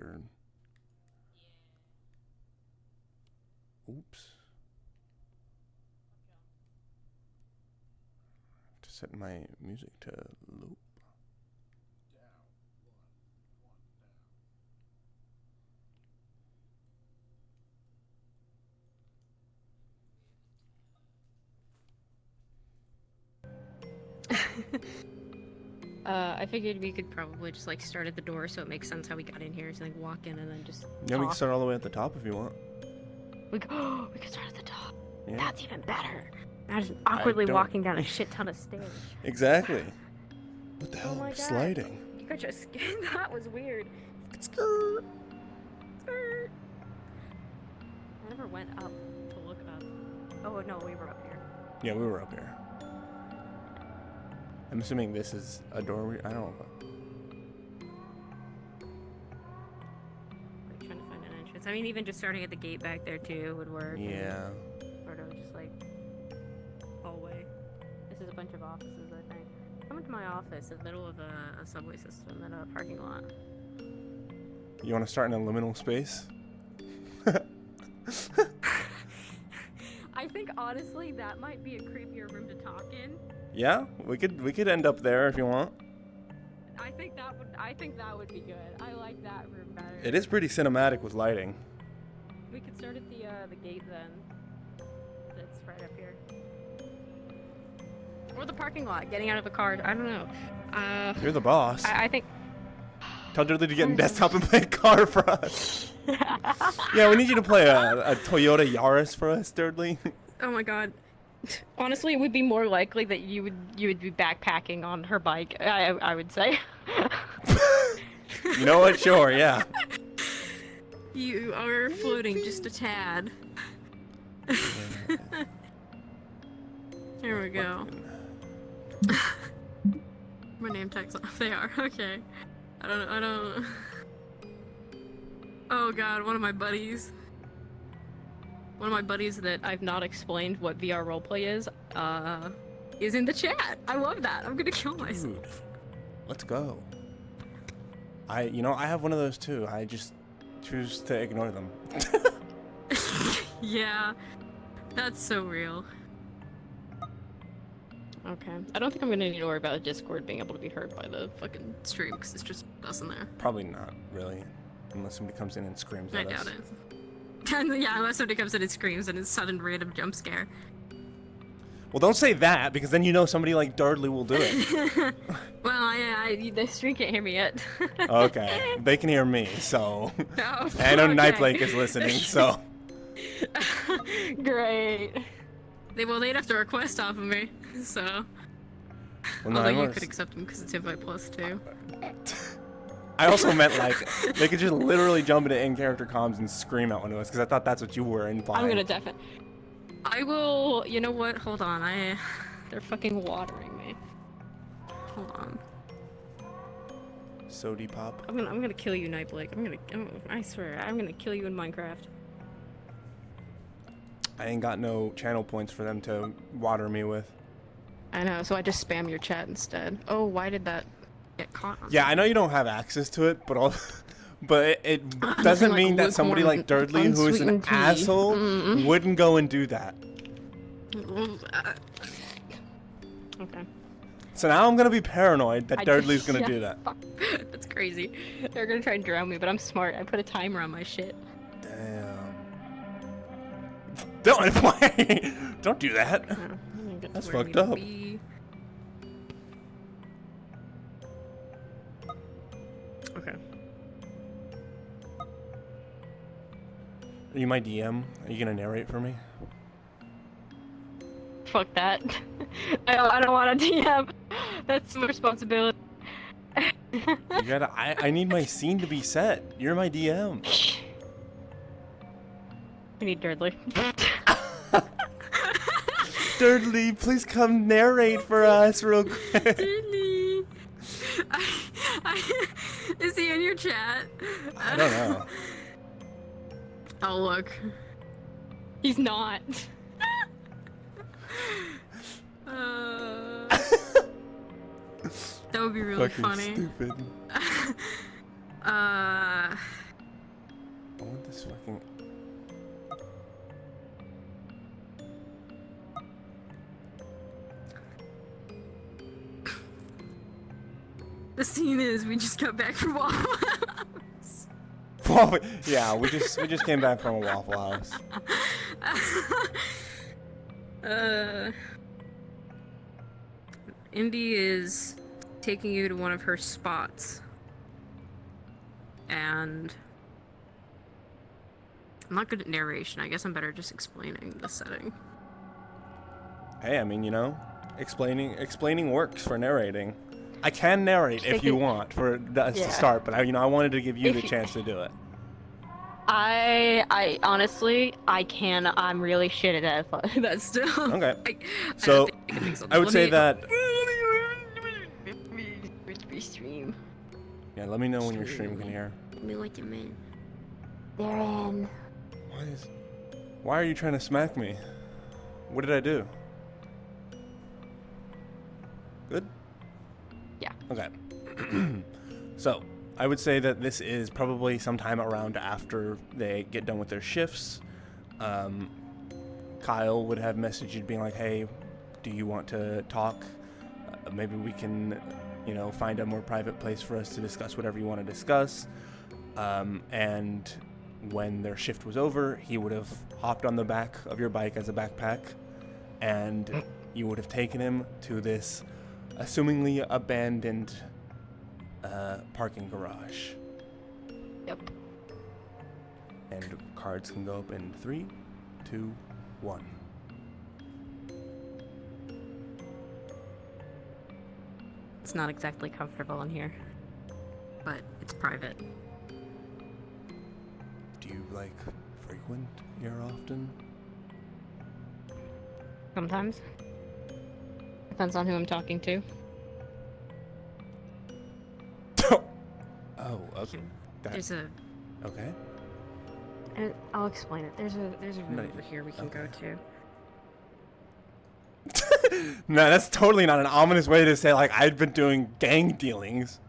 entered. Oops. To set my music to loop. I figured we could probably just like start at the door so it makes sense how we got in here. So like walk in and then just Yeah, we can talk. start all the way at the top if you want. We could start at the top. Yeah. That's even better. Not just awkwardly walking down a shit ton of stairs. Exactly. What the hell? Oh my God. Sliding. You got your skin. That was weird. Skirt. Skirt. I never went up to look up. Oh no, we were up here. Yeah, we were up here. I'm assuming this is a doorway. I don't know. Like trying to find an entrance. I mean, even just starting at the gate back there too would work. Yeah. Sort of just like hallway. This is a bunch of offices, I think. Come to my office in the middle of a subway system in a parking lot. You want to start in a liminal space? I think honestly that might be a creepier room to talk in. Yeah, we could end up there if you want. I think that would be good. I like that room better. It is pretty cinematic with lighting. We could start at the gate then. That's right up here. Or the parking lot, getting out of the car. I don't know. You're the boss. I think. Tell Dudley to get in desktop and play a car for us. Yeah, we need you to play a Toyota Yaris for us, Dudley. Oh my God. Honestly, it would be more likely that you would be backpacking on her bike. I would say. You know what? Sure, yeah. You are floating just a tad. Here we go. My name tags off. They are okay. I don't. Oh God, one of my buddies that I've not explained what VR roleplay is in the chat. I love that. I'm gonna kill myself. Dude, let's go. I have one of those too. I just choose to ignore them. Yeah, that's so real. Okay. I don't think I'm gonna need to worry about Discord being able to be heard by the fucking stream because it's just us in there. Probably not, really. Unless somebody comes in and screams at us. I doubt it. Yeah, unless somebody comes in and screams and it's a sudden random jump scare. Well, don't say that, because then you know somebody like Dudley will do it. Well, the stream can't hear me yet. Okay. They can hear me, so... Oh, I know okay. Nightblake is listening, so... Great. They'd have to request off of me, so... Well, no, although you could accept them because it's invite plus too. I also meant like they could just literally jump into in-character comms and scream at one of us because I thought that's what you were implying. I'm gonna definitely. I will. You know what? Hold on. They're fucking watering me. Hold on. Sody pop. I'm gonna kill you, Nightblake. I swear, I'm gonna kill you in Minecraft. I ain't got no channel points for them to water me with. I know, so I just spam your chat instead. Oh, why did that get caught? Yeah, I know you don't have access to it, but it doesn't mean that somebody like Dudley, who is an asshole, wouldn't go and do that. Okay. So now I'm gonna be paranoid that Dudley's gonna do that. Fuck. That's crazy. They're gonna try and drown me, but I'm smart. I put a timer on my shit. Damn. Don't do that. That's fucked up. Okay. Are you my DM? Are you gonna narrate for me? Fuck that. I don't want a DM. That's my responsibility. You gotta. I need my scene to be set. You're my DM. I need Dudley. Dudley, please come narrate for us real quick. Dudley. Is he in your chat? I don't know. Oh, look. He's not. That would be really Fucking funny. stupid. This fucking... The scene is we just got back from Waffle House. Yeah, we just came back from a Waffle House. Indy is taking you to one of her spots. And I'm not good at narration. I guess I'm better just explaining the setting. Hey, I mean, you know, explaining works for narrating. I can narrate if you want for us to start, but I wanted to give you the chance to do it. I honestly, I can. I'm really shit at that still. Okay. So I would say that. Stream. Yeah, let me know when your stream can hear. Let me what you mean. They're in. Why are you trying to smack me? What did I do? Good? Yeah. Okay. So, I would say that this is probably sometime around after they get done with their shifts. Kyle would have messaged you being like, hey, do you want to talk? Maybe we can, you know, find a more private place for us to discuss whatever you want to discuss. And when their shift was over, he would have hopped on the back of your bike as a backpack, and you would have taken him to this assumingly abandoned parking garage. Yep. And cards can go up in 3, 2, 1. It's not exactly comfortable in here, but it's private. Do you, like, frequent here often? Sometimes. Depends on who I'm talking to. Oh, okay. There's a... Okay. I'll explain it. There's a room over here we can go to. No, that's totally not an ominous way to say, like, I've been doing gang dealings.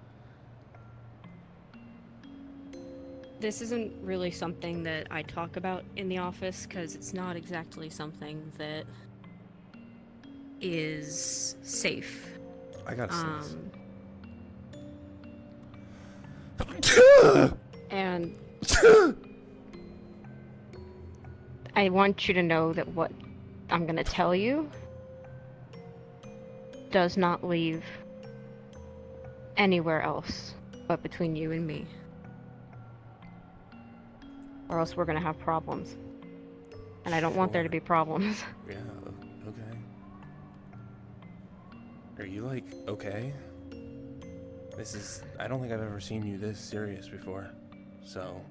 This isn't really something that I talk about in the office, because it's not exactly something that is safe. I gotta sneeze. And I want you to know that what I'm gonna tell you does not leave anywhere else but between you and me. Or else we're gonna have problems. And I don't want there to be problems. Yeah, okay. Are you, like, okay? I don't think I've ever seen you this serious before. So,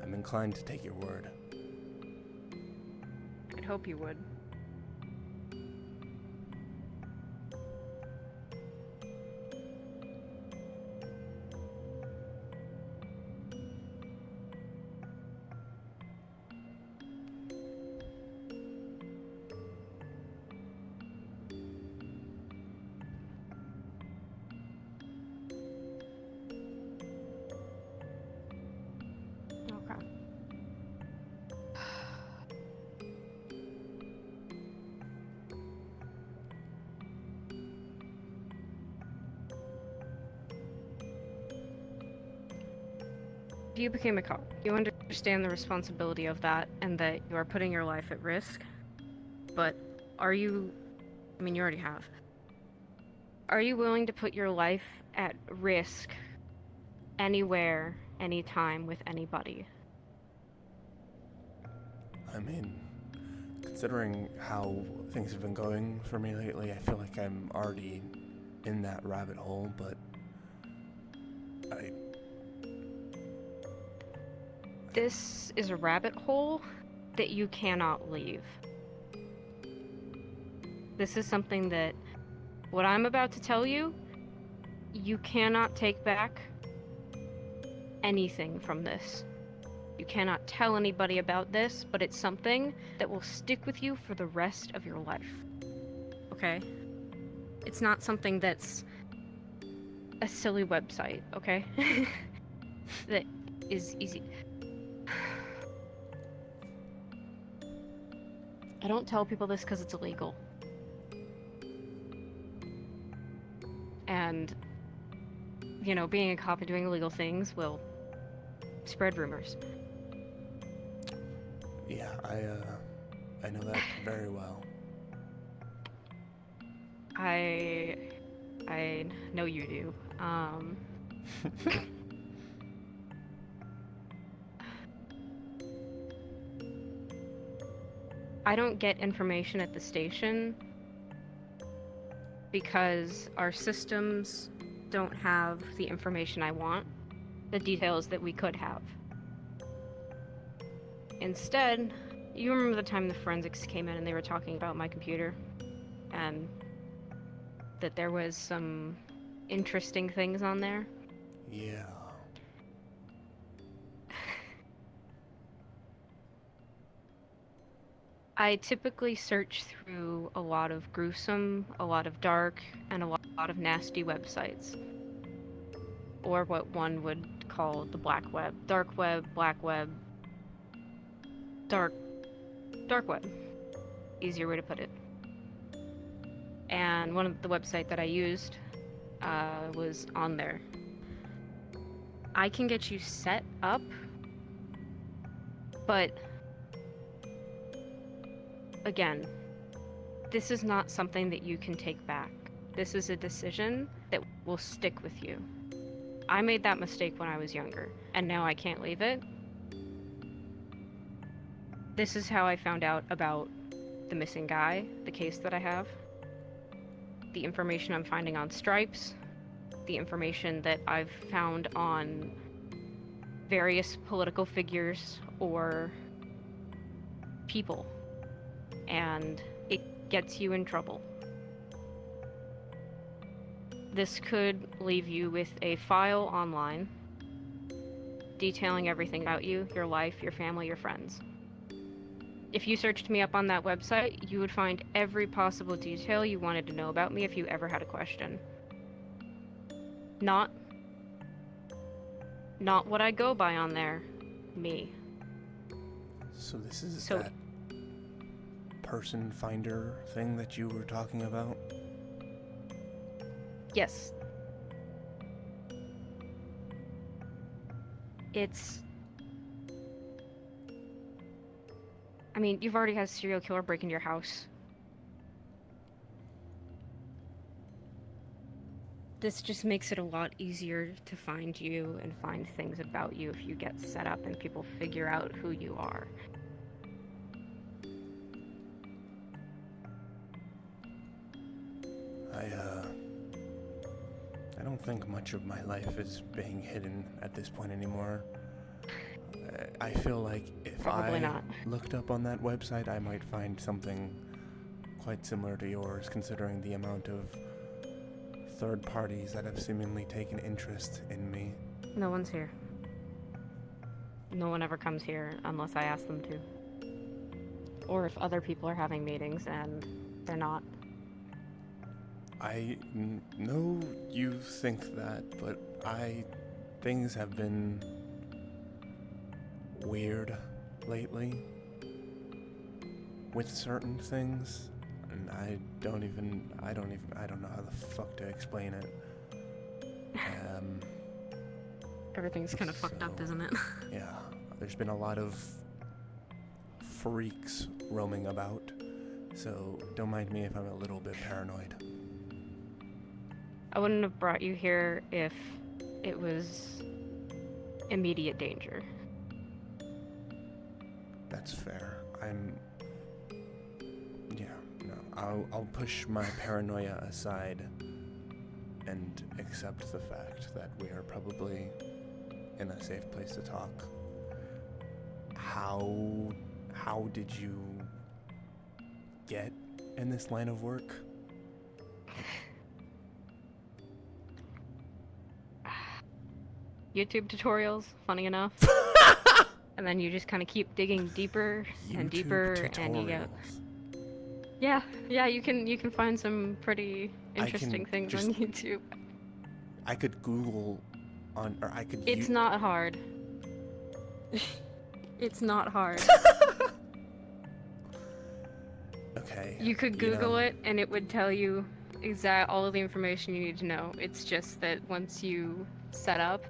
I'm inclined to take your word. I'd hope you would. You became a cop. You understand the responsibility of that and that you are putting your life at risk. But are you... I mean, you already have. Are you willing to put your life at risk anywhere, anytime, with anybody? I mean, considering how things have been going for me lately, I feel like I'm already in that rabbit hole, but This is a rabbit hole that you cannot leave. This is something that, what I'm about to tell you, you cannot take back anything from this. You cannot tell anybody about this, but it's something that will stick with you for the rest of your life. Okay? It's not something that's a silly website, okay? That is easy. I don't tell people this because it's illegal. And, you know, being a cop and doing illegal things will spread rumors. Yeah, I know that very well. I know you do. I don't get information at the station because our systems don't have the information I want, the details that we could have. Instead, you remember the time the forensics came in and they were talking about my computer? And that there was some interesting things on there? Yeah. I typically search through a lot of gruesome, a lot of dark, and a lot of nasty websites. Or what one would call the black web. Dark web, black web, dark web. Easier way to put it. And one of the website that I used was on there. I can get you set up, but again, this is not something that you can take back. This is a decision that will stick with you. I made that mistake when I was younger, and now I can't leave it. This is how I found out about the missing guy, the case that I have, the information I'm finding on Stripes, the information that I've found on various political figures or people, and it gets you in trouble. This could leave you with a file online detailing everything about you, your life, your family, your friends. If you searched me up on that website, you would find every possible detail you wanted to know about me if you ever had a question. Not what I go by on there. Me. So this is that person finder thing that you were talking about? Yes. I mean, you've already had a serial killer break into your house. This just makes it a lot easier to find you and find things about you if you get set up and people figure out who you are. I don't think much of my life is being hidden at this point anymore. I feel like if Probably not. looked up on that website, I might find something quite similar to yours, considering the amount of third parties that have seemingly taken interest in me. No one's here. No one ever comes here unless I ask them to. Or if other people are having meetings and they're not. I know you think that, but things have been weird lately with certain things, and I don't know how the fuck to explain it. Everything's kind of fucked up, isn't it? Yeah, there's been a lot of freaks roaming about, so don't mind me if I'm a little bit paranoid. I wouldn't have brought you here if it was immediate danger. That's fair. I'll push my paranoia aside and accept the fact that we are probably in a safe place to talk. How did you get in this line of work? YouTube tutorials, funny enough. And then you just kind of keep digging deeper and deeper, and you get... Yeah, you can find some pretty interesting things on YouTube. I could Google on, or I could... It's not hard. It's not hard. Okay. You could Google it, and it would tell you all of the information you need to know. It's just that once you set up,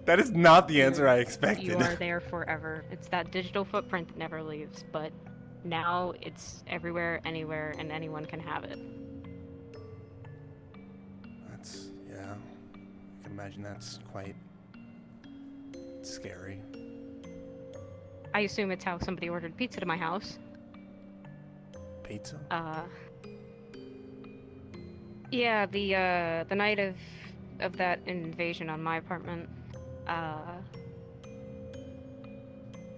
That is not the answer I expected. you are there forever. It's that digital footprint that never leaves, but now it's everywhere, anywhere, and anyone can have it. Yeah. I can imagine that's quite scary. I assume it's how somebody ordered pizza to my house. Pizza? Yeah, the night of that invasion on my apartment,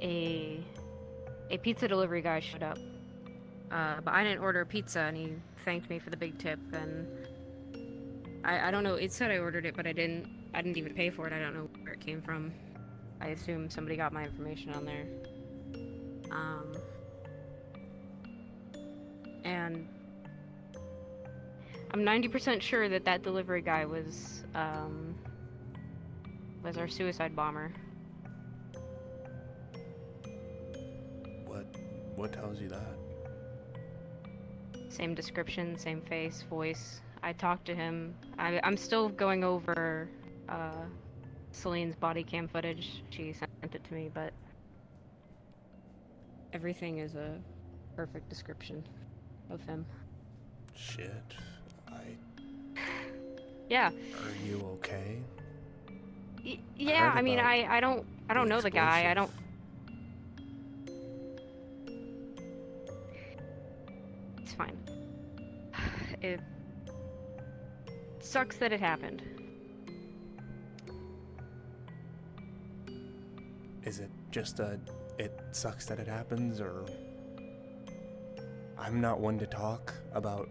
a pizza delivery guy showed up. But I didn't order a pizza, and he thanked me for the big tip, and I don't know, it said I ordered it, but I didn't even pay for it. I don't know where it came from. I assume somebody got my information on there. And I'm 90% sure that delivery guy was our suicide bomber. What tells you that? Same description, same face, voice. I talked to him. I'm still going over Celine's body cam footage. She sent it to me, but everything is a perfect description of him. Shit. Yeah. Are you okay? Yeah, I mean, I don't know the guy. I don't. It's fine. It sucks that it happened. Is it just it sucks that it happens, or... I'm not one to talk about...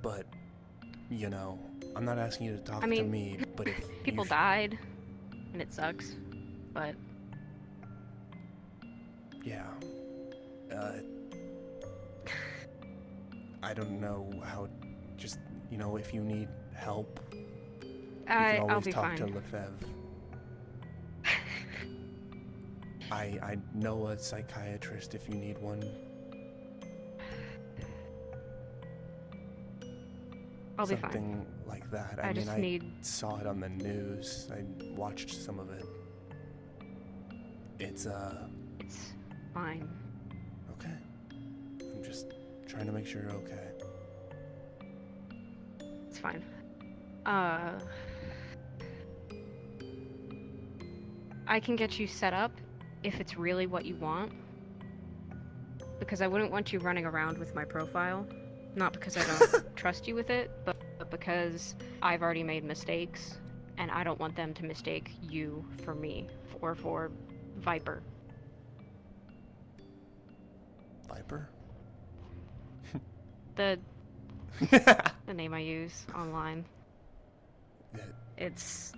But, you know, I'm not asking you to talk to me, but if people died, and it sucks, but... Yeah. I don't know how... Just, you know, if you need help, you can I'll always be talk fine. to Lefebvre. I know a psychiatrist if you need one. I'll be fine. Something like that. I just need... saw it on the news. I watched some of it. It's fine. Okay. I'm just trying to make sure you're okay. It's fine. I can get you set up if it's really what you want. Because I wouldn't want you running around with my profile. Not because I don't trust you with it, but because I've already made mistakes, and I don't want them to mistake you for me, or for Viper. Viper? The name I use online. It's...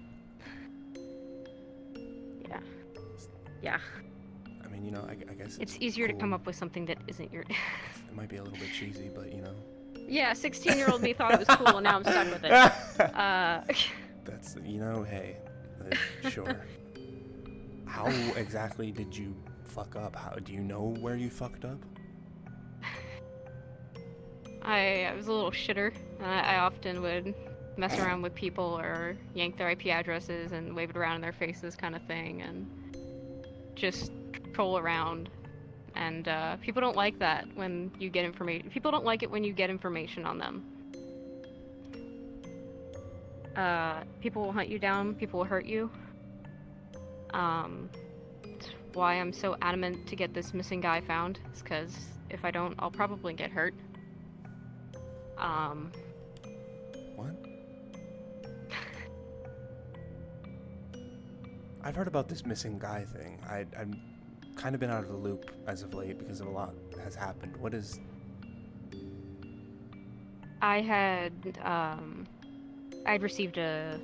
Yeah. I mean, you know, I guess it's easier to come up with something that isn't your... It might be a little bit cheesy, but, you know. Yeah, 16-year-old me thought it was cool, and now I'm stuck with it. That's, you know, hey, sure. How exactly did you fuck up? Do you know where you fucked up? I was a little shitter. I often would mess around with people or yank their IP addresses and wave it around in their faces kind of thing, and just troll around. And people don't like that when you get information. People don't like it when you get information on them. People will hunt you down. People will hurt you. It's why I'm so adamant to get this missing guy found. Is because if I don't, I'll probably get hurt. What? I've heard about this missing guy thing. I've kind of been out of the loop as of late because of a lot has happened. What is... I'd received a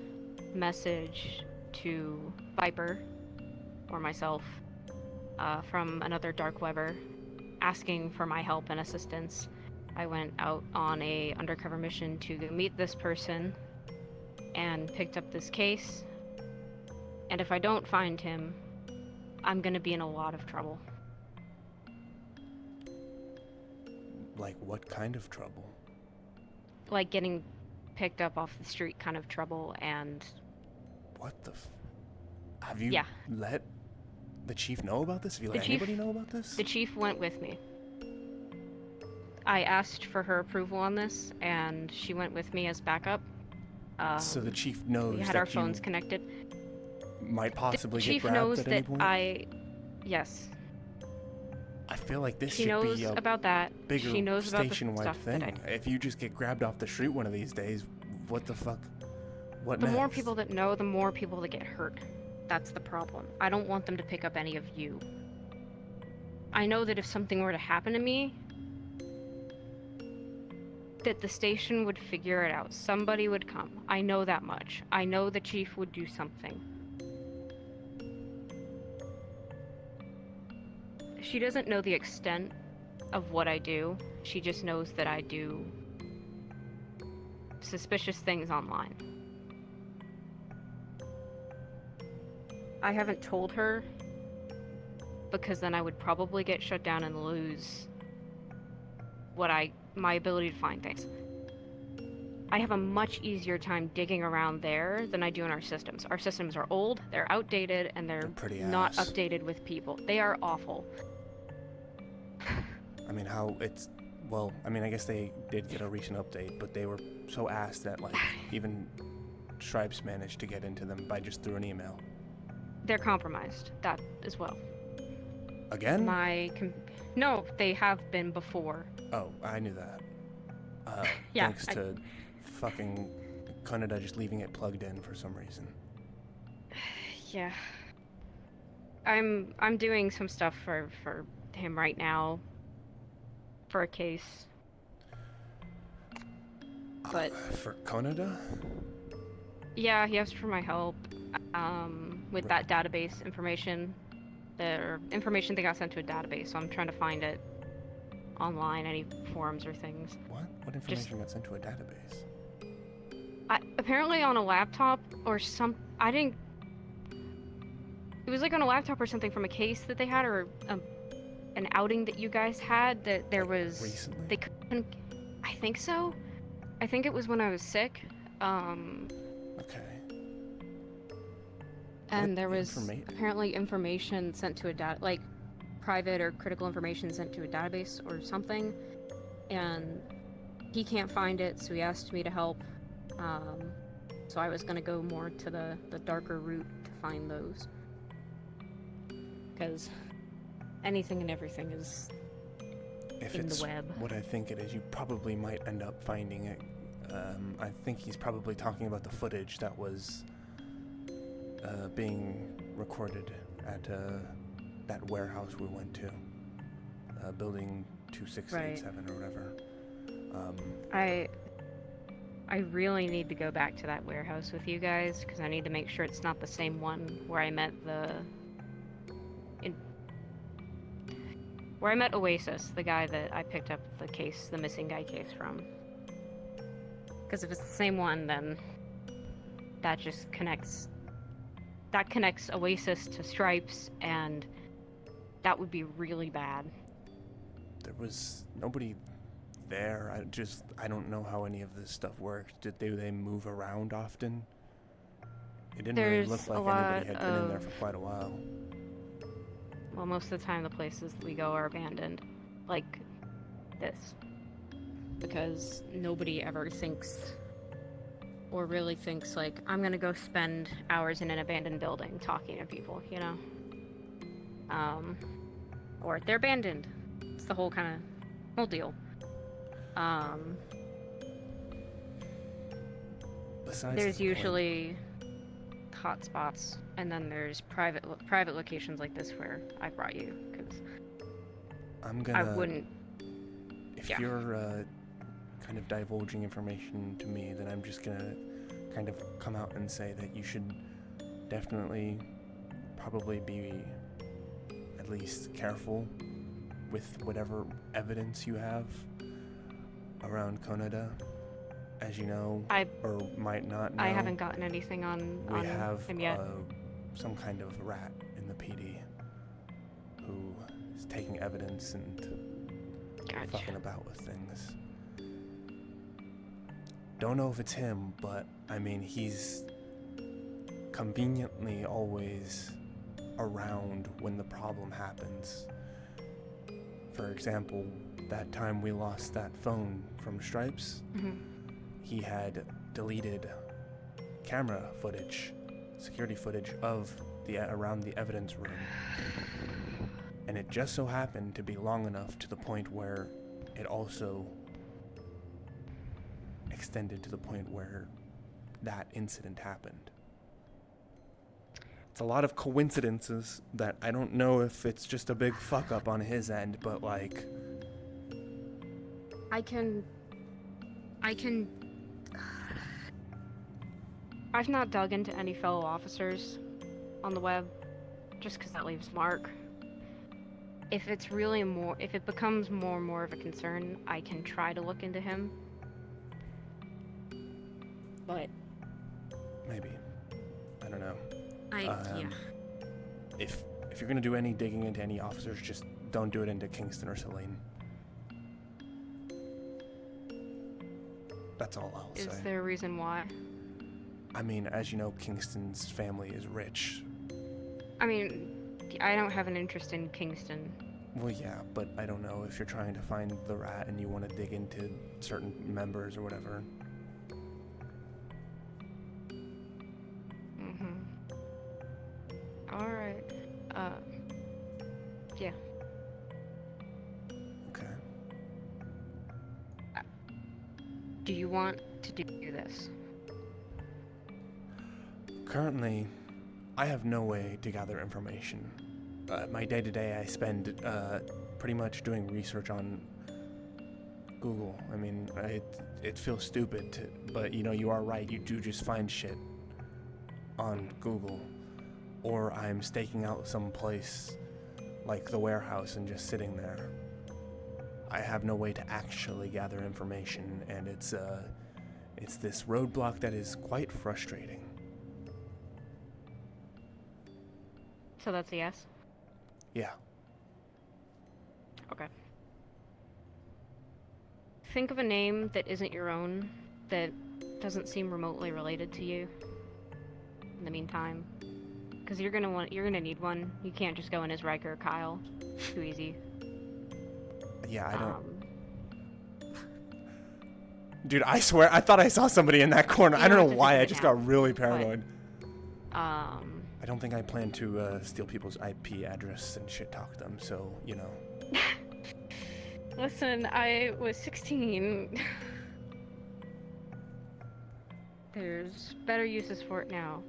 message to Viper, or myself, from another dark webber, asking for my help and assistance. I went out on a undercover mission to meet this person, and picked up this case. And if I don't find him, I'm gonna be in a lot of trouble. Like, what kind of trouble? Like getting picked up off the street kind of trouble, and What the Have you yeah, let the chief know about this? Have you the let chief anybody know about this? the chief went with me. I asked for her approval on this, and she went with me as backup. So the chief knows We had that our phones you connected. might possibly The get chief grabbed knows at any that point? yes. I feel like this She should knows be a about that. bigger She knows about the station-wide stuff thing. that If you just get grabbed off the street one of these days, what the fuck? What The next? more people that know, the more people that get hurt. That's the problem. I don't want them to pick up any of you. I know that if something were to happen to me, that the station would figure it out. Somebody would come. I know that much. I know the chief would do something. She doesn't know the extent of what I do. She just knows that I do suspicious things online. I haven't told her because then I would probably get shut down and lose my ability to find things. I have a much easier time digging around there than I do in our systems. Our systems are old, they're outdated, and they're pretty not ass. updated with people. They are awful. I mean, I guess they did get a recent update, but they were so ass that, like, even Stripes managed to get into them by just through an email. They're compromised, that as well. Again? No, they have been before. Oh, I knew that. Yeah, Thanks to fucking Canada just leaving it plugged in for some reason. Yeah. I'm doing some stuff for him right now. For a case. But For Canada? yeah, he asked for my help with that database information. The information they got sent to a database, so I'm trying to find it online, any forums or things. What information got sent to a database? Apparently on a laptop or some. I didn't. It was like on a laptop or something from a case that they had, or an outing that you guys had. That there was. Recently? They couldn't. I think so. I think it was when I was sick. Okay. And there was apparently information sent to like private or critical information sent to a database or something, and he can't find it, so he asked me to help. So I was gonna go more to the darker route to find those, because anything and everything is in the web. What I think it is, you probably might end up finding it. I think he's probably talking about the footage that was being recorded at that warehouse we went to, building 2687 or whatever. I really need to go back to that warehouse with you guys, because I need to make sure it's not the same one where I met Oasis, the guy that I picked up the missing guy case from. Because if it's the same one, then that just connects Oasis to Stripes, and that would be really bad. There was nobody there. I don't know how any of this stuff worked. Do they move around often? It didn't really look like anybody had been in there for quite a while. Well, most of the time the places that we go are abandoned, like this, because nobody ever thinks or really thinks like, I'm gonna go spend hours in an abandoned building talking to people, you know? Or they're abandoned. It's the whole deal. There's usually hotspots, and then there's private locations like this where I brought you, because I wouldn't. If you're kind of divulging information to me, then I'm just gonna kind of come out and say that you should definitely probably be at least careful with whatever evidence you have around Canada. As you know, or might not know, I haven't gotten anything on him yet. Some kind of rat in the PD who is taking evidence and Gotcha. fucking about with things. Don't know if it's him, but I mean, he's conveniently always around when the problem happens. For example, that time we lost that phone from Stripes, he had deleted camera footage, security footage of around the evidence room. And it just so happened to be long enough to the point where it also extended to the point where that incident happened. It's a lot of coincidences that I don't know if it's just a big fuck up on his end, but like... I've not dug into any fellow officers on the web, just because that leaves Mark. If it becomes more and more of a concern, I can try to look into him. But... maybe. I don't know. yeah. If you're gonna do any digging into any officers, just don't do it into Kingston or Celine. That's all I'll say. Is there a reason why? I mean, as you know, Kingston's family is rich. I mean, I don't have an interest in Kingston. Well, yeah, but I don't know if you're trying to find the rat and you want to dig into certain members or whatever. Alright. Yeah. Okay. Do you want to do this? Currently, I have no way to gather information. My day-to-day I spend pretty much doing research on Google. I mean, it feels stupid, but you know, you are right. You do just find shit on Google. Or I'm staking out some place like the warehouse and just sitting there. I have no way to actually gather information, and it's this roadblock that is quite frustrating. So that's a yes? Yeah. Okay. Think of a name that isn't your own, that doesn't seem remotely related to you in the meantime. Because you're gonna need one. You can't just go in as Ryker or Kyle. Too easy. Yeah, I don't... Dude, I swear, I thought I saw somebody in that corner. I don't know why, I just got really paranoid. I don't think I plan to steal people's IP address and shit talk them, so, you know. Listen, I was 16. There's better uses for it now.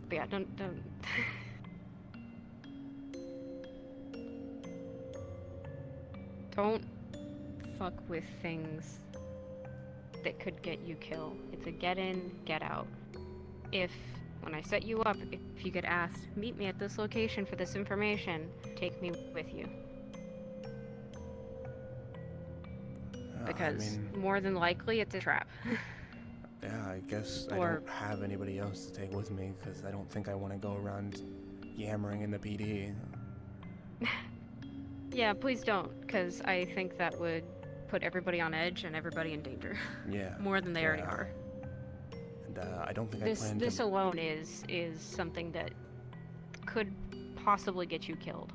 But yeah, don't... Don't fuck with things that could get you killed. It's a get in, get out. When I set you up, if you get asked, meet me at this location for this information, take me with you. Because more than likely, it's a trap. Yeah, I guess I don't have anybody else to take with me, because I don't think I want to go around yammering in the PD. Yeah, please don't, because I think that would put everybody on edge and everybody in danger. Yeah. More than they already are. And I don't think I plan to... This alone is something that could possibly get you killed.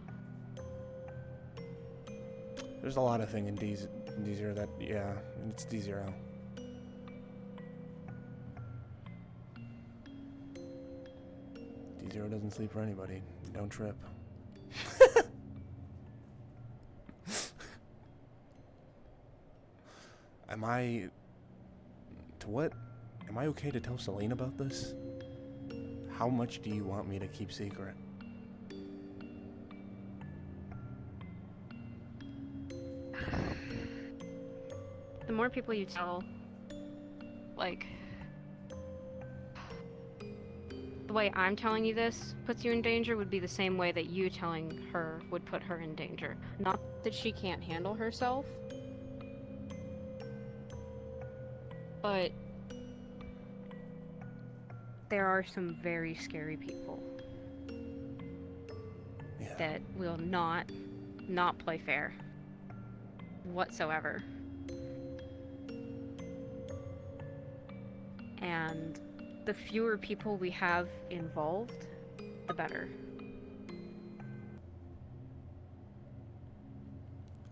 There's a lot of things in D0 that, yeah, it's D0. D0 doesn't sleep for anybody. Don't trip. Am I okay to tell Celine about this? How much do you want me to keep secret? The more people you tell, like, the way I'm telling you this puts you in danger would be the same way that you telling her would put her in danger. Not that she can't handle herself, but there are some very scary people. Yeah. that will not play fair whatsoever. And the fewer people we have involved, the better.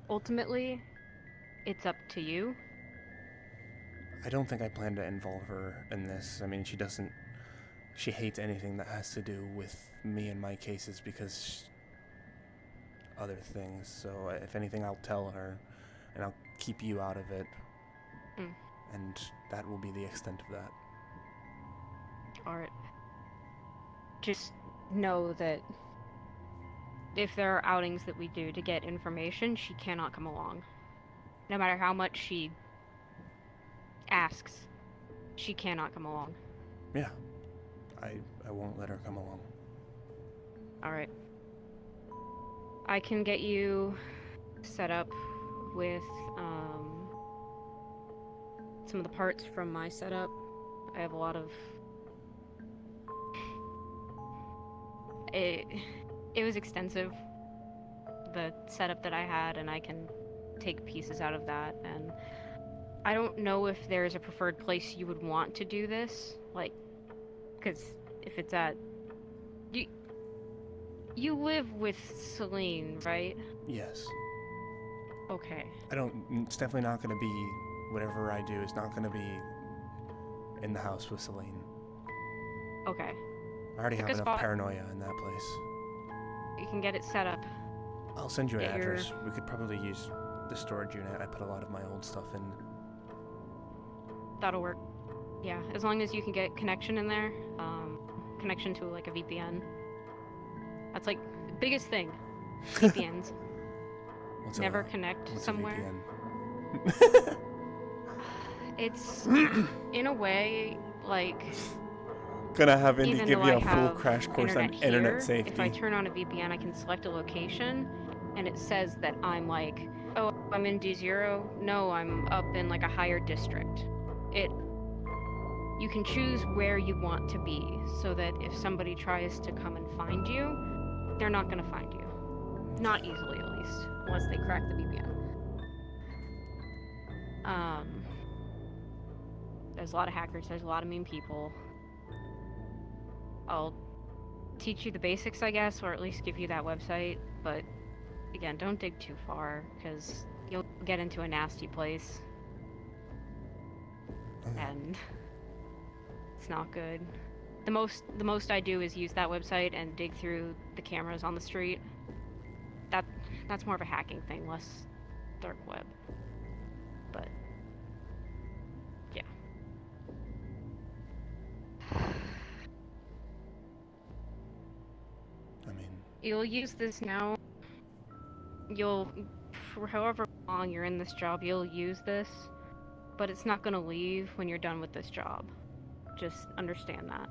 Ultimately, it's up to you. I don't think I plan to involve her in this. I mean, she hates anything that has to do with me and my cases because other things. So if anything, I'll tell her, and I'll keep you out of it. And that will be the extent of that. Alright. Just know that if there are outings that we do to get information, she cannot come along. No matter how much she asks, she cannot come along. Yeah. I won't let her come along. Alright. I can get you set up with some of the parts from my setup. I have a lot of... It was extensive, the setup that I had, and I can take pieces out of that. And I don't know if there's a preferred place you would want to do this, like, because if it's at... You live with Celine, right? Yes. Okay. It's definitely not going to be, whatever I do is not going to be in the house with Celine. Okay. I already have enough paranoia in that place. You can get it set up. I'll send you an address. We could probably use the storage unit. I put a lot of my old stuff in. That'll work. Yeah, as long as you can get connection in there. Connection to like a VPN. That's like the biggest thing. VPNs. Never connect somewhere. VPN? It's in a way like gonna have Indy give you a full have crash course on internet safety. If I turn on a VPN, I can select a location, and it says that I'm like, oh, I'm in D0. No, I'm up in like a higher district. You can choose where you want to be, so that if somebody tries to come and find you, they're not gonna find you. Not easily, at least, unless they crack the VPN. There's a lot of hackers. There's a lot of mean people. I'll teach you the basics, I guess, or at least give you that website, but again, don't dig too far, because you'll get into a nasty place. And it's not good. The most I do is use that website and dig through the cameras on the street. That's more of a hacking thing, less dark web. But yeah. I mean, You'll use this now. For however long you're in this job, you'll use this, but it's not gonna leave when you're done with this job. Just understand that.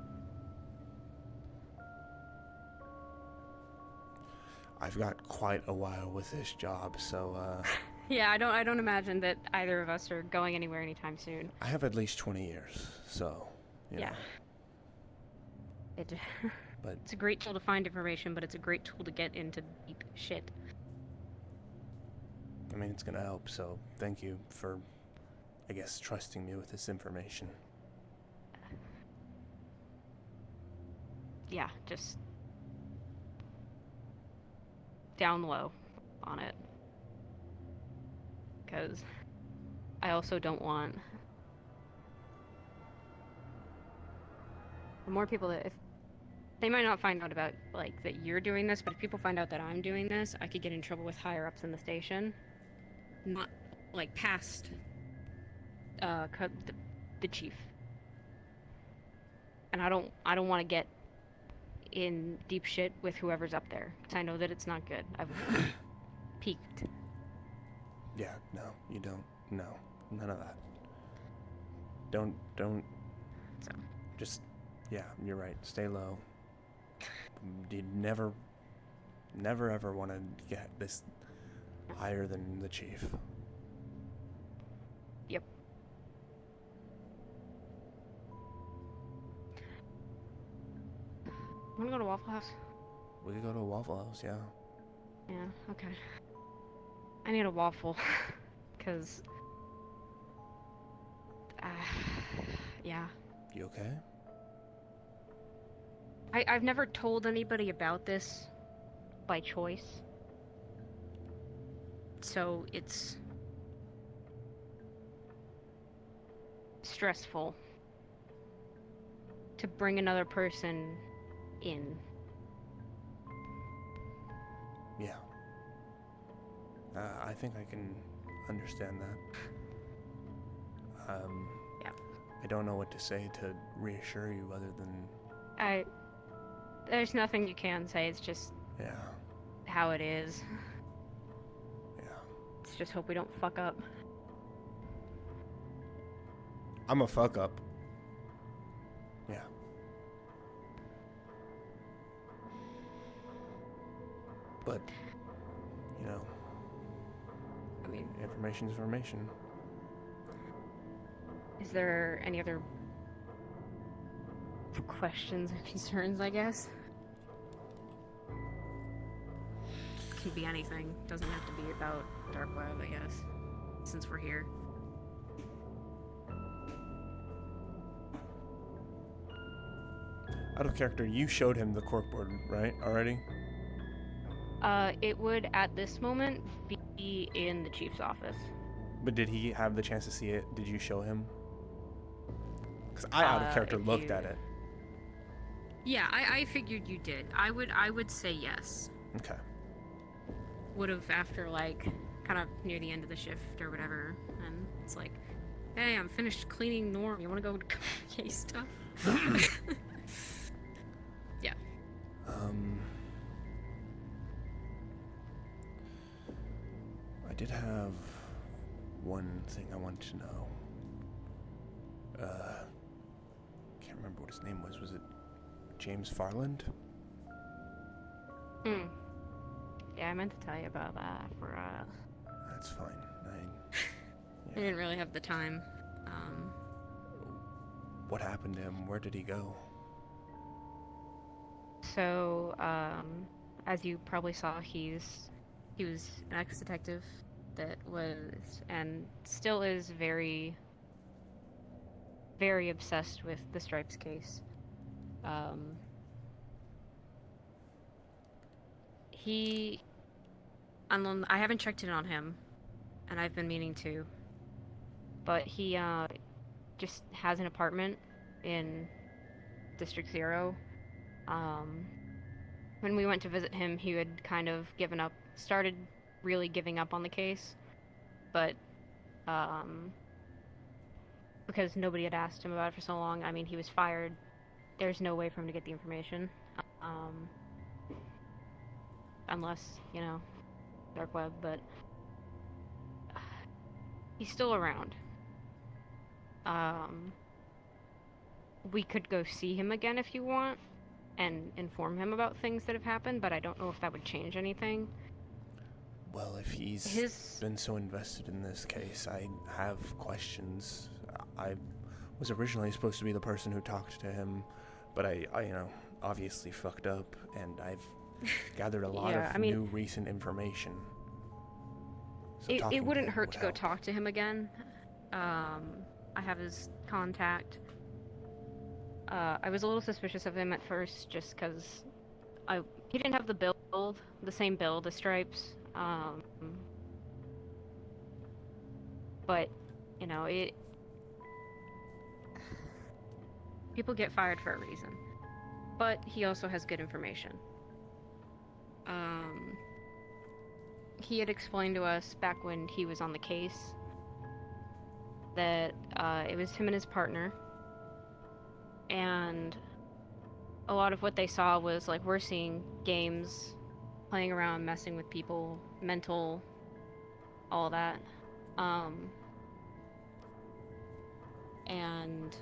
I've got quite a while with this job, so Yeah, I don't imagine that either of us are going anywhere anytime soon. I have at least 20 years, so you know. But it's a great tool to find information, but it's a great tool to get into deep shit. I mean, it's gonna help, so thank you for, I guess, trusting me with this information. Yeah, just down low on it. Because I also don't want the more people that, if they might not find out about, like, that you're doing this, but if people find out that I'm doing this, I could get in trouble with higher ups in the station. Not, like, past the chief. And I don't want to get in deep shit with whoever's up there, because I know that it's not good. I've peaked. Yeah, no, you don't. No, none of that. Don't. So. Just, yeah, you're right. Stay low. You never ever want to get this higher than the chief. Yep. Wanna go to Waffle House? We could go to a Waffle House, yeah. Yeah, okay. I need a waffle. Because... yeah. You okay? I've never told anybody about this by choice. So it's... stressful to bring another person in. Yeah. I think I can understand that. Yeah. I don't know what to say to reassure you other than... There's nothing you can say, it's just Yeah. how it is. Yeah. Let's just hope we don't fuck up. I'm a fuck up. Yeah. But, you know, I mean, information's information. is there any other questions or concerns, I guess? Could be anything. Doesn't have to be about Dark Web, I guess. Since we're here. Out of character, you showed him the corkboard, right, already? It would, at this moment, be in the chief's office. But did he have the chance to see it? Did you show him? Because I, out of character, looked at it. Yeah, I figured you did. I would say yes. Okay. Would have after, like, kind of near the end of the shift or whatever. And it's like, hey, I'm finished cleaning Norm. You want to go case stuff? Yeah. I did have one thing I wanted to know. Can't remember what his name was. Was it James Farland? Yeah, I meant to tell you about that for, That's fine. I didn't really have the time. What happened to him? Where did he go? So, as you probably saw, he was an ex-detective that was, and still is, very, very obsessed with the Stripes case. I haven't checked in on him, and I've been meaning to, but he, just has an apartment in District 0. When we went to visit him, he had kind of started really giving up on the case, but, because nobody had asked him about it for so long, I mean, he was fired. There's no way for him to get the information, unless, you know, Dark Web, but he's still around. We could go see him again if you want, and inform him about things that have happened, but I don't know if that would change anything. Well, if he's been so invested in this case, I have questions. I was originally supposed to be the person who talked to him, but I you know, obviously fucked up, and I've gathered a lot of new recent information. So it wouldn't hurt to go talk to him again. I have his contact. I was a little suspicious of him at first, just because he didn't have the same build as Stripes. But, you know, people get fired for a reason. But he also has good information. He had explained to us back when he was on the case that it was him and his partner, and a lot of what they saw was, like, we're seeing games, playing around, messing with people, mental, all that. And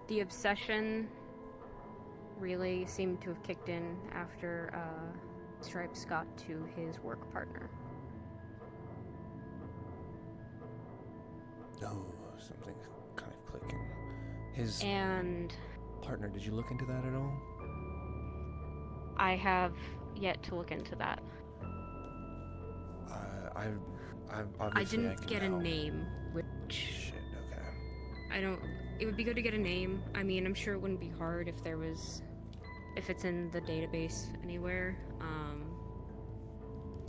the obsession really seemed to have kicked in after Stripes got to his work partner. Oh, something's kind of clicking. His partner, did you look into that at all? I have yet to look into that. I I obviously I didn't can get a help. name, which Shit. Okay. I don't. It would be good to get a name. I mean, I'm sure it wouldn't be hard if there was, if it's in the database anywhere.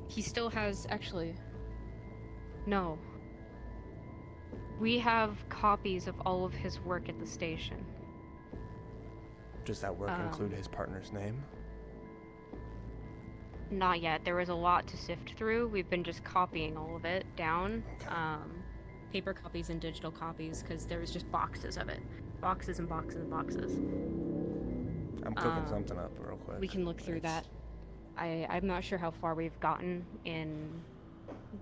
He still has, actually, no. We have copies of all of his work at the station. Does that work include his partner's name? Not yet. There was a lot to sift through. We've been just copying all of it down. Okay. Paper copies and digital copies, because there was just boxes of it. Boxes and boxes and boxes. I'm cooking something up real quick. We can look through that. I'm not sure how far we've gotten in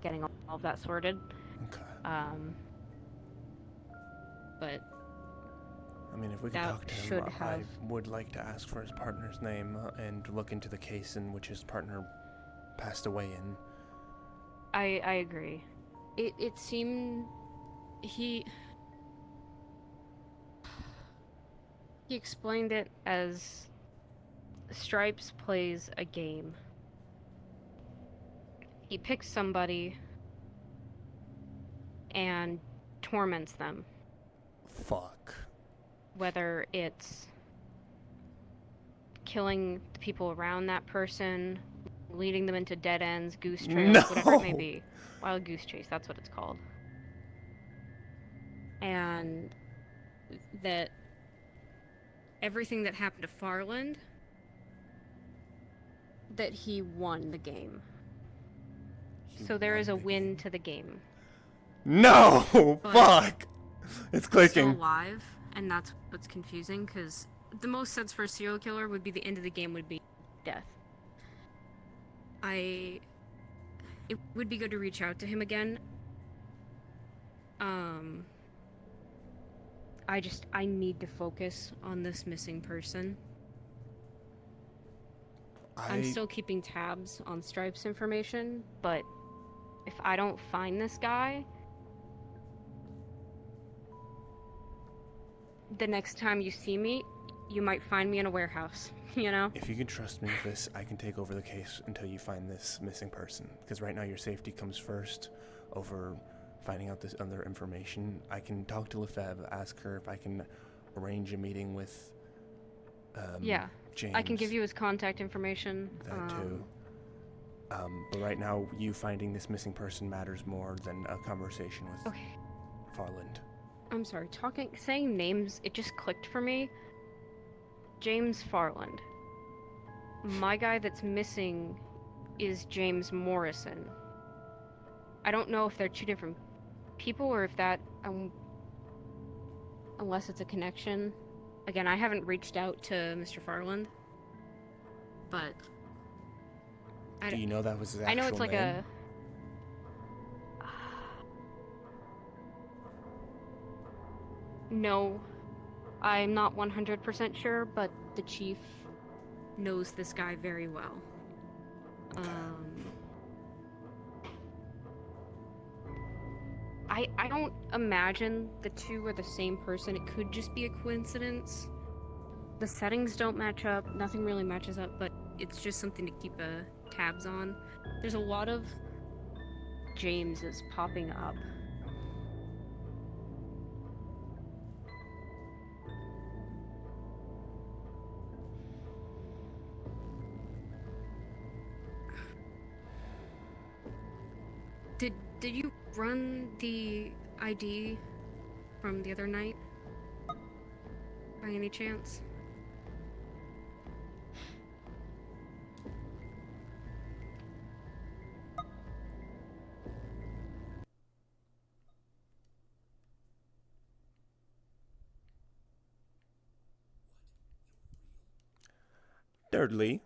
getting all of that sorted. Okay. But I mean, if we can that talk to him, should I have. would like to ask for his partner's name and look into the case in which his partner passed away in. I agree. It seemed he explained it as Stripes plays a game. He picks somebody and torments them. Fuck. Whether it's killing the people around that person, leading them into dead ends, goose trails, No! whatever it may be. Wild goose chase, that's what it's called. And that everything that happened to Farland, that he won the game. So there is a win to the game. No! But Fuck! It's clicking. Still alive, and that's what's confusing, because the most sense for a serial killer would be the end of the game would be death. It would be good to reach out to him again. I need to focus on this missing person. I'm still keeping tabs on Stripes information, but if I don't find this guy, the next time you see me, you might find me in a warehouse, you know? If you can trust me with this, I can take over the case until you find this missing person. Because right now your safety comes first over finding out this other information. I can talk to Lefebvre, ask her if I can arrange a meeting with yeah. James. I can give you his contact information. That too. But right now, you finding this missing person matters more than a conversation with Farland. I'm sorry, saying names, it just clicked for me. James Farland. My guy that's missing is James Morrison. I don't know if they're two different people or if that, unless it's a connection. Again, I haven't reached out to Mr. Farland, but Do you know that was his actual I know it's like name? No, I'm not 100% sure, but the chief knows this guy very well. I don't imagine the two are the same person. It could just be a coincidence. The settings don't match up. Nothing really matches up, but it's just something to keep tabs on. There's a lot of Jameses popping up. Did you run the ID from the other night? By any chance? Thirdly,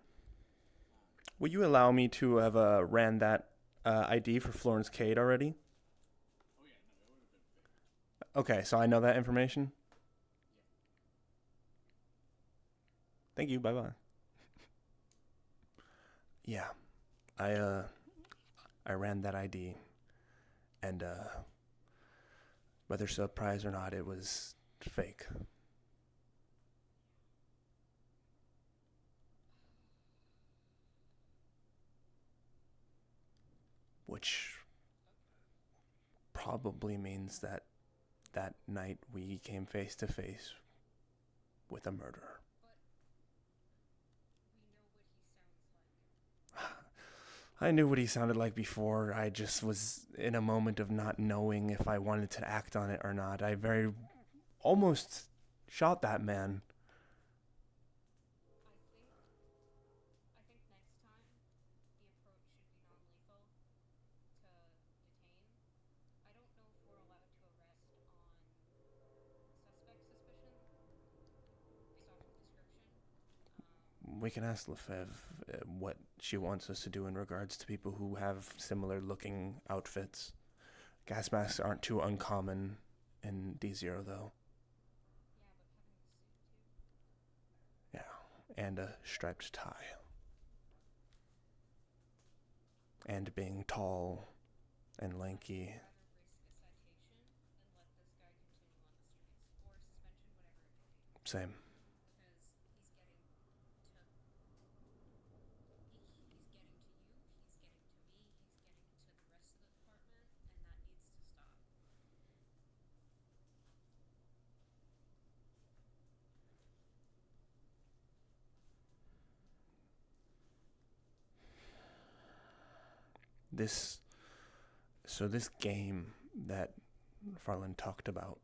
will you allow me to have ran that ID for Florence Cade already? Okay, so I know that information? Thank you, bye-bye. Yeah, I ran that ID, and whether surprised or not, it was fake. which probably means that that night we came face to face with a murderer. I knew what he sounded like before. I just was in a moment of not knowing if I wanted to act on it or not. I very almost shot that man. We can ask Lefebvre what she wants us to do in regards to people who have similar looking outfits. Gas masks aren't too uncommon in D0 though. Yeah, and a striped tie. And being tall and lanky. Same. This game that Farland talked about,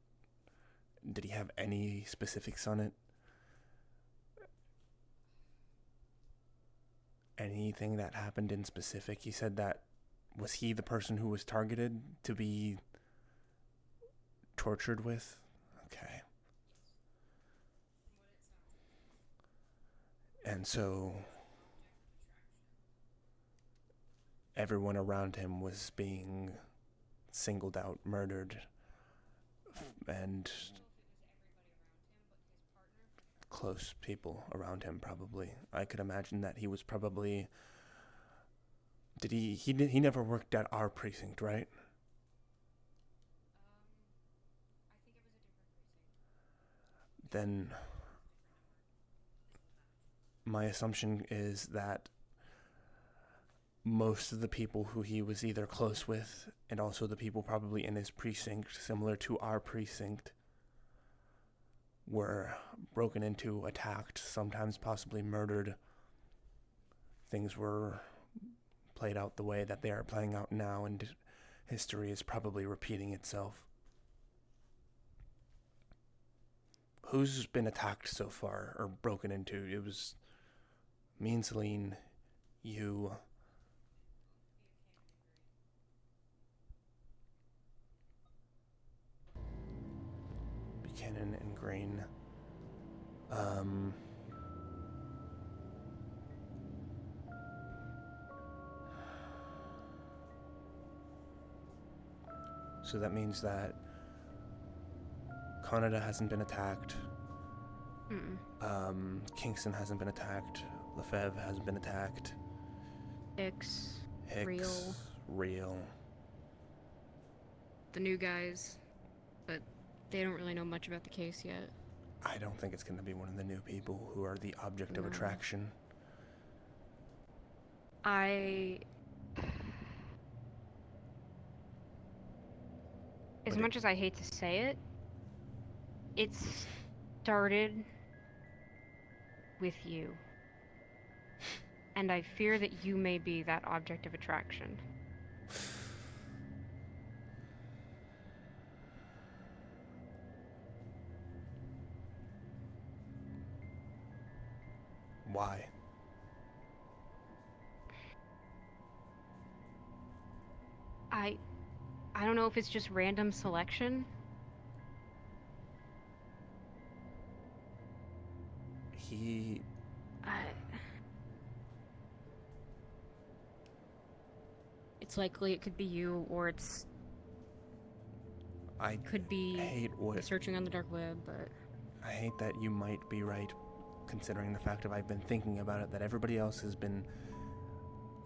did he have any specifics on it? Anything that happened in specific? He said that, was he the person who was targeted to be tortured with? Okay. And so everyone around him was being singled out, murdered, and close people around him probably. I could imagine that he was probably... He never worked at our precinct, right? Then my assumption is that most of the people who he was either close with, and also the people probably in his precinct, similar to our precinct, were broken into, attacked, sometimes possibly murdered. Things were played out the way that they are playing out now, and history is probably repeating itself. Who's been attacked so far, or broken into? It was me and Celine, you... Buchanan and Green. So that means that Canada hasn't been attacked. Kingston hasn't been attacked. Lefebvre hasn't been attacked. Hicks. Real. The new guys, but they don't really know much about the case yet. I don't think it's going to be one of the new people who are the object of attraction. As much as I hate to say it, it started with you. And I fear that you may be that object of attraction. Why? I don't know if it's just random selection. It's likely it could be you, or could be searching on the dark web, but... I hate that you might be right, considering the fact that I've been thinking about it, that everybody else has been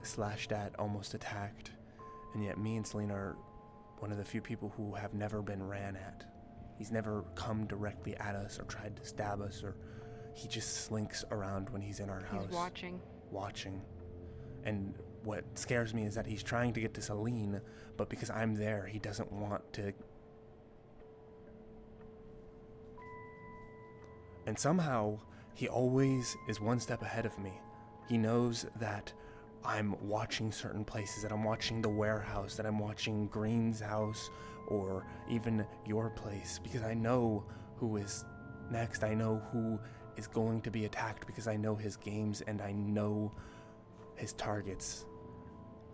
slashed at, almost attacked, and yet me and Celine are one of the few people who have never been ran at. He's never come directly at us or tried to stab us, or he just slinks around when he's in our house. He's watching. And what scares me is that he's trying to get to Celine, but because I'm there, he doesn't want to. And somehow, he always is one step ahead of me. He knows that I'm watching certain places, that I'm watching the warehouse, that I'm watching Green's house, or even your place, because I know who is next. I know who is going to be attacked because I know his games and I know his targets.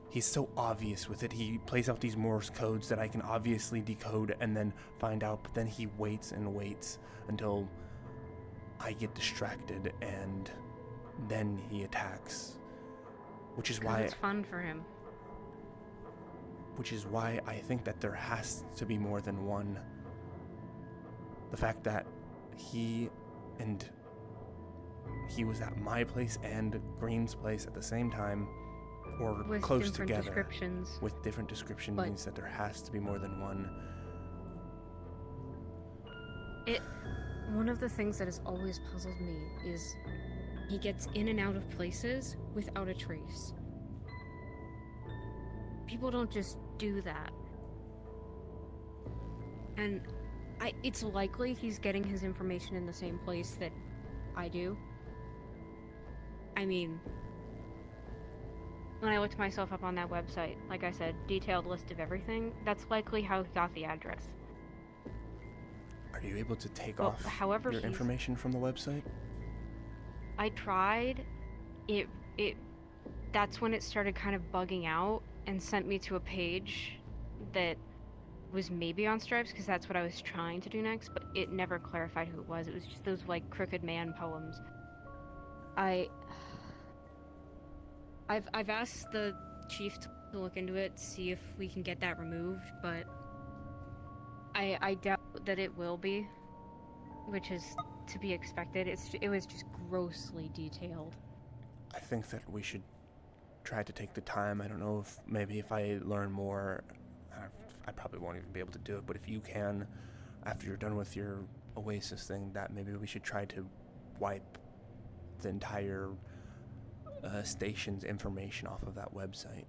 He's so obvious with it. He plays out these Morse codes that I can obviously decode and then find out, but then he waits and waits until I get distracted and then he attacks. Which is why it's fun for him. Which is why I think that there has to be more than one. The fact that he was at my place and Green's place at the same time, or with close different together. Descriptions. With different descriptions means that there has to be more than one. One of the things that has always puzzled me is he gets in and out of places without a trace. People don't just do that. And it's likely he's getting his information in the same place that I do. I mean, when I looked myself up on that website, like I said, detailed list of everything, that's likely how he got the address. Are you able to take off however your information from the website? I tried. That's when it started kind of bugging out and sent me to a page that was maybe on Stripes, because that's what I was trying to do next, but it never clarified who it was. It was just those, like, Crooked Man poems. I've asked the chief to look into it, see if we can get that removed, but I doubt that it will be, which is to be expected. It was just grossly detailed. I think that we should try to take the time. I don't know if maybe if I learn more, I probably won't even be able to do it, but if you can, after you're done with your Oasis thing, that maybe we should try to wipe the entire station's information off of that website.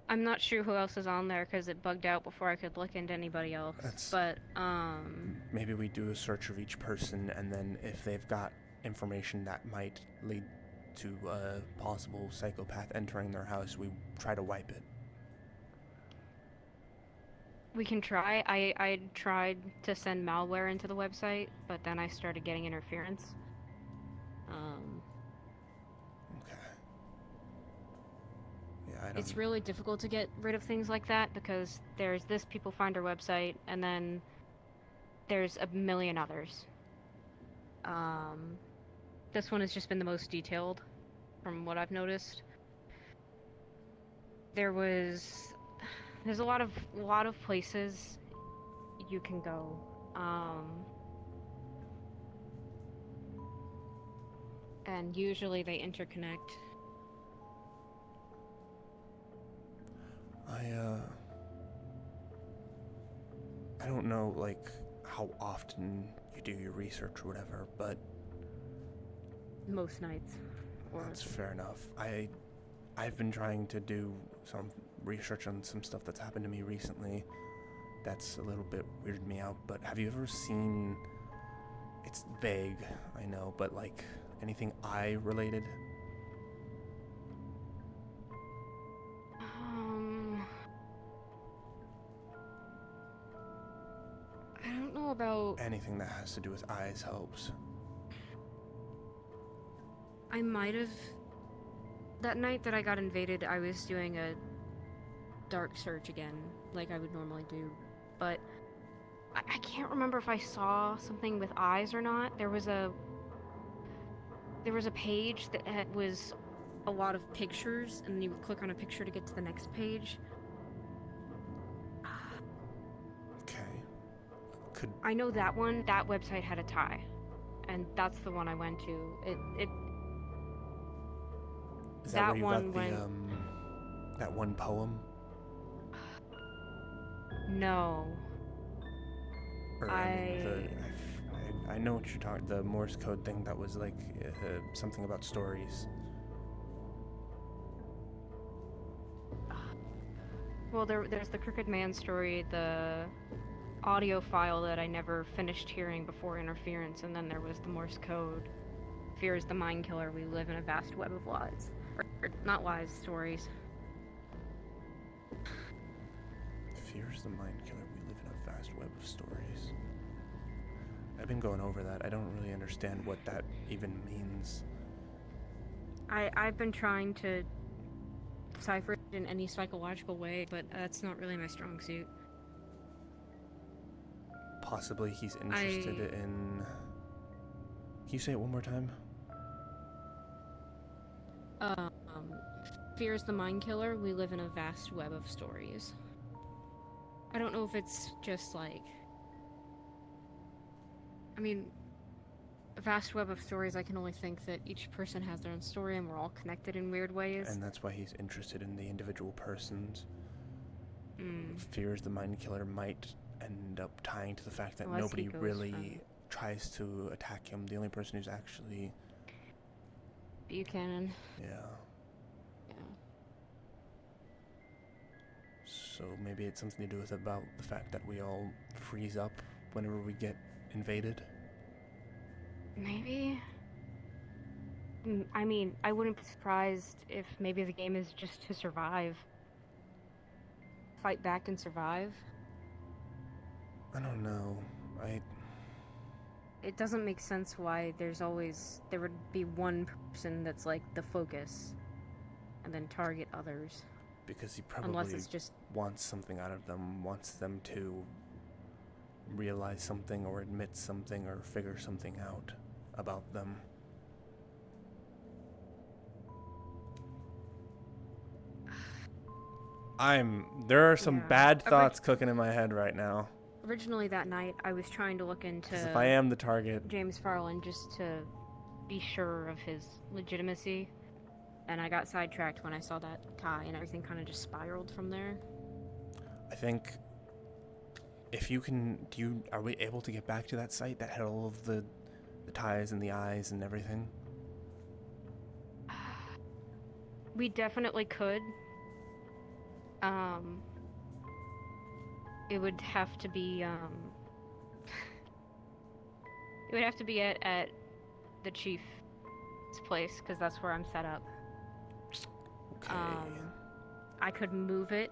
I'm not sure who else is on there because it bugged out before I could look into anybody else. But maybe we do a search of each person, and then if they've got information that might lead to a possible psychopath entering their house, we try to wipe it. We can try. I tried to send malware into the website, but then I started getting interference. It's really difficult to get rid of things like that because there's this People Finder website, and then there's a million others. This one has just been the most detailed from what I've noticed. There's a lot of places you can go. And usually they interconnect. I don't know, like, how often you do your research or whatever, but most nights. That's fair enough. I've been trying to do some research on some stuff that's happened to me recently. That's a little bit weirded me out, but have you ever seen, it's vague, I know, but like anything eye related? I don't know about... Anything that has to do with eyes helps. I might have... That night that I got invaded, I was doing a dark search again, like I would normally do, but I can't remember if I saw something with eyes or not. There was a page that was a lot of pictures, and you would click on a picture to get to the next page. I know that website had a tie, and that's the one I went to. Is that where you got that one poem? No. I know what you're talking. The Morse code thing that was like something about stories. Well, there's the Crooked Man story, the audio file that I never finished hearing before interference, and then there was the Morse code. Fear is the mind killer. We live in a vast web of lies. Or not lies, stories. Fear is the mind killer. We live in a vast web of stories. I've been going over that. I don't really understand what that even means. I've been trying to decipher it in any psychological way, but that's not really my strong suit. Possibly he's interested in... Can you say it one more time? Fear is the mind killer. We live in a vast web of stories. I don't know if it's just like... I mean, a vast web of stories, I can only think that each person has their own story and we're all connected in weird ways. And that's why he's interested in the individual persons. Mm. Fear is the mind killer might end up tying to the fact that Unless nobody he goes really tries to attack him. The only person who's actually... Buchanan. Yeah. Yeah. So maybe it's something to do with about the fact that we all freeze up whenever we get invaded. Maybe. I mean, I wouldn't be surprised if maybe the game is just to survive. Fight back and survive. I don't know. It doesn't make sense why there would be one person that's like the focus and then target others. Because he probably Unless it's just wants something out of them, wants them to realize something or admit something or figure something out about them. There are some bad thoughts cooking in my head right now. Originally that night, I was trying to look into... Because if I am the target... James Farland, just to be sure of his legitimacy. And I got sidetracked when I saw that tie, and everything kind of just spiraled from there. I think... If you can... Are we able to get back to that site that had all of the ties and the eyes and everything? We definitely could. It would have to be, it would have to be at the chief's place, because that's where I'm set up. Okay. I could move it.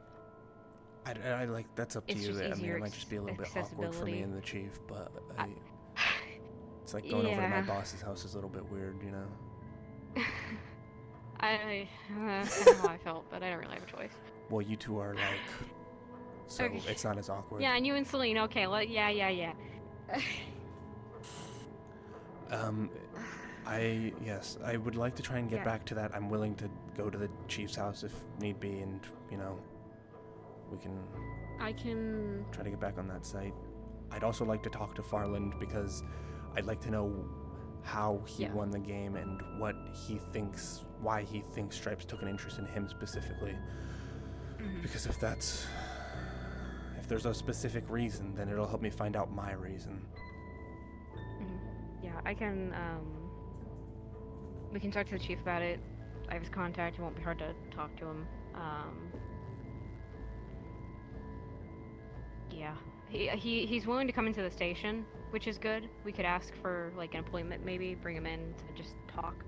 I like, that's up to you. I mean, it might just be a little bit awkward for me and the chief, but it's like going over to my boss's house is a little bit weird, you know? That's kind of how I felt, but I don't really have a choice. Well, you two are like, so Okay. it's not as awkward. Yeah, and you and Celine, okay, yeah. Yes, I would like to try and get back to that. I'm willing to go to the chief's house if need be, and, you know, I can try to get back on that site. I'd also like to talk to Farland because I'd like to know how he won the game and what he thinks, why he thinks Stripes took an interest in him specifically. Mm-hmm. Because if there's a specific reason, then it'll help me find out my reason. Mm-hmm. Yeah, I can, we can talk to the chief about it. I have his contact, it won't be hard to talk to him. Yeah. He's willing to come into the station, which is good. We could ask for, like, an appointment maybe, bring him in to just talk.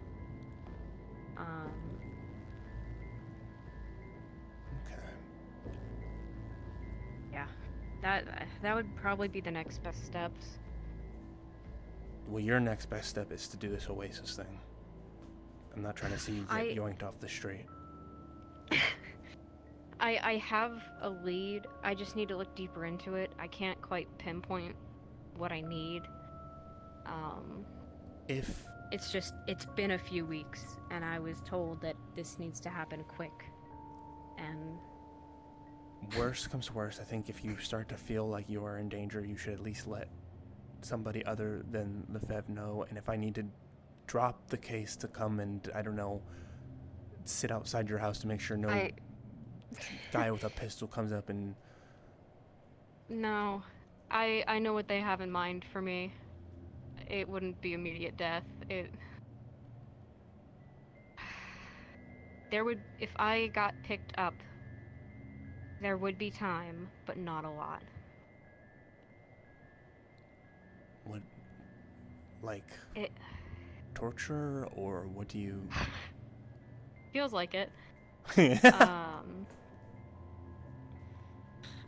Okay. Yeah. That would probably be the next best steps. Well, your next best step is to do this Oasis thing. I'm not trying to see you get yoinked off the street. I have a lead. I just need to look deeper into it. I can't quite pinpoint what I need. It's been a few weeks, and I was told that this needs to happen quick. And worst comes to worst, I think if you start to feel like you are in danger, you should at least let somebody other than Lefebvre know. And if I need to drop the case to come and, I don't know, sit outside your house to make sure no guy with a pistol comes up and... No. I know what they have in mind for me. It wouldn't be immediate death. There would... If I got picked up, There would be time, but not a lot. What, like, It torture, or what do you... feels like it. I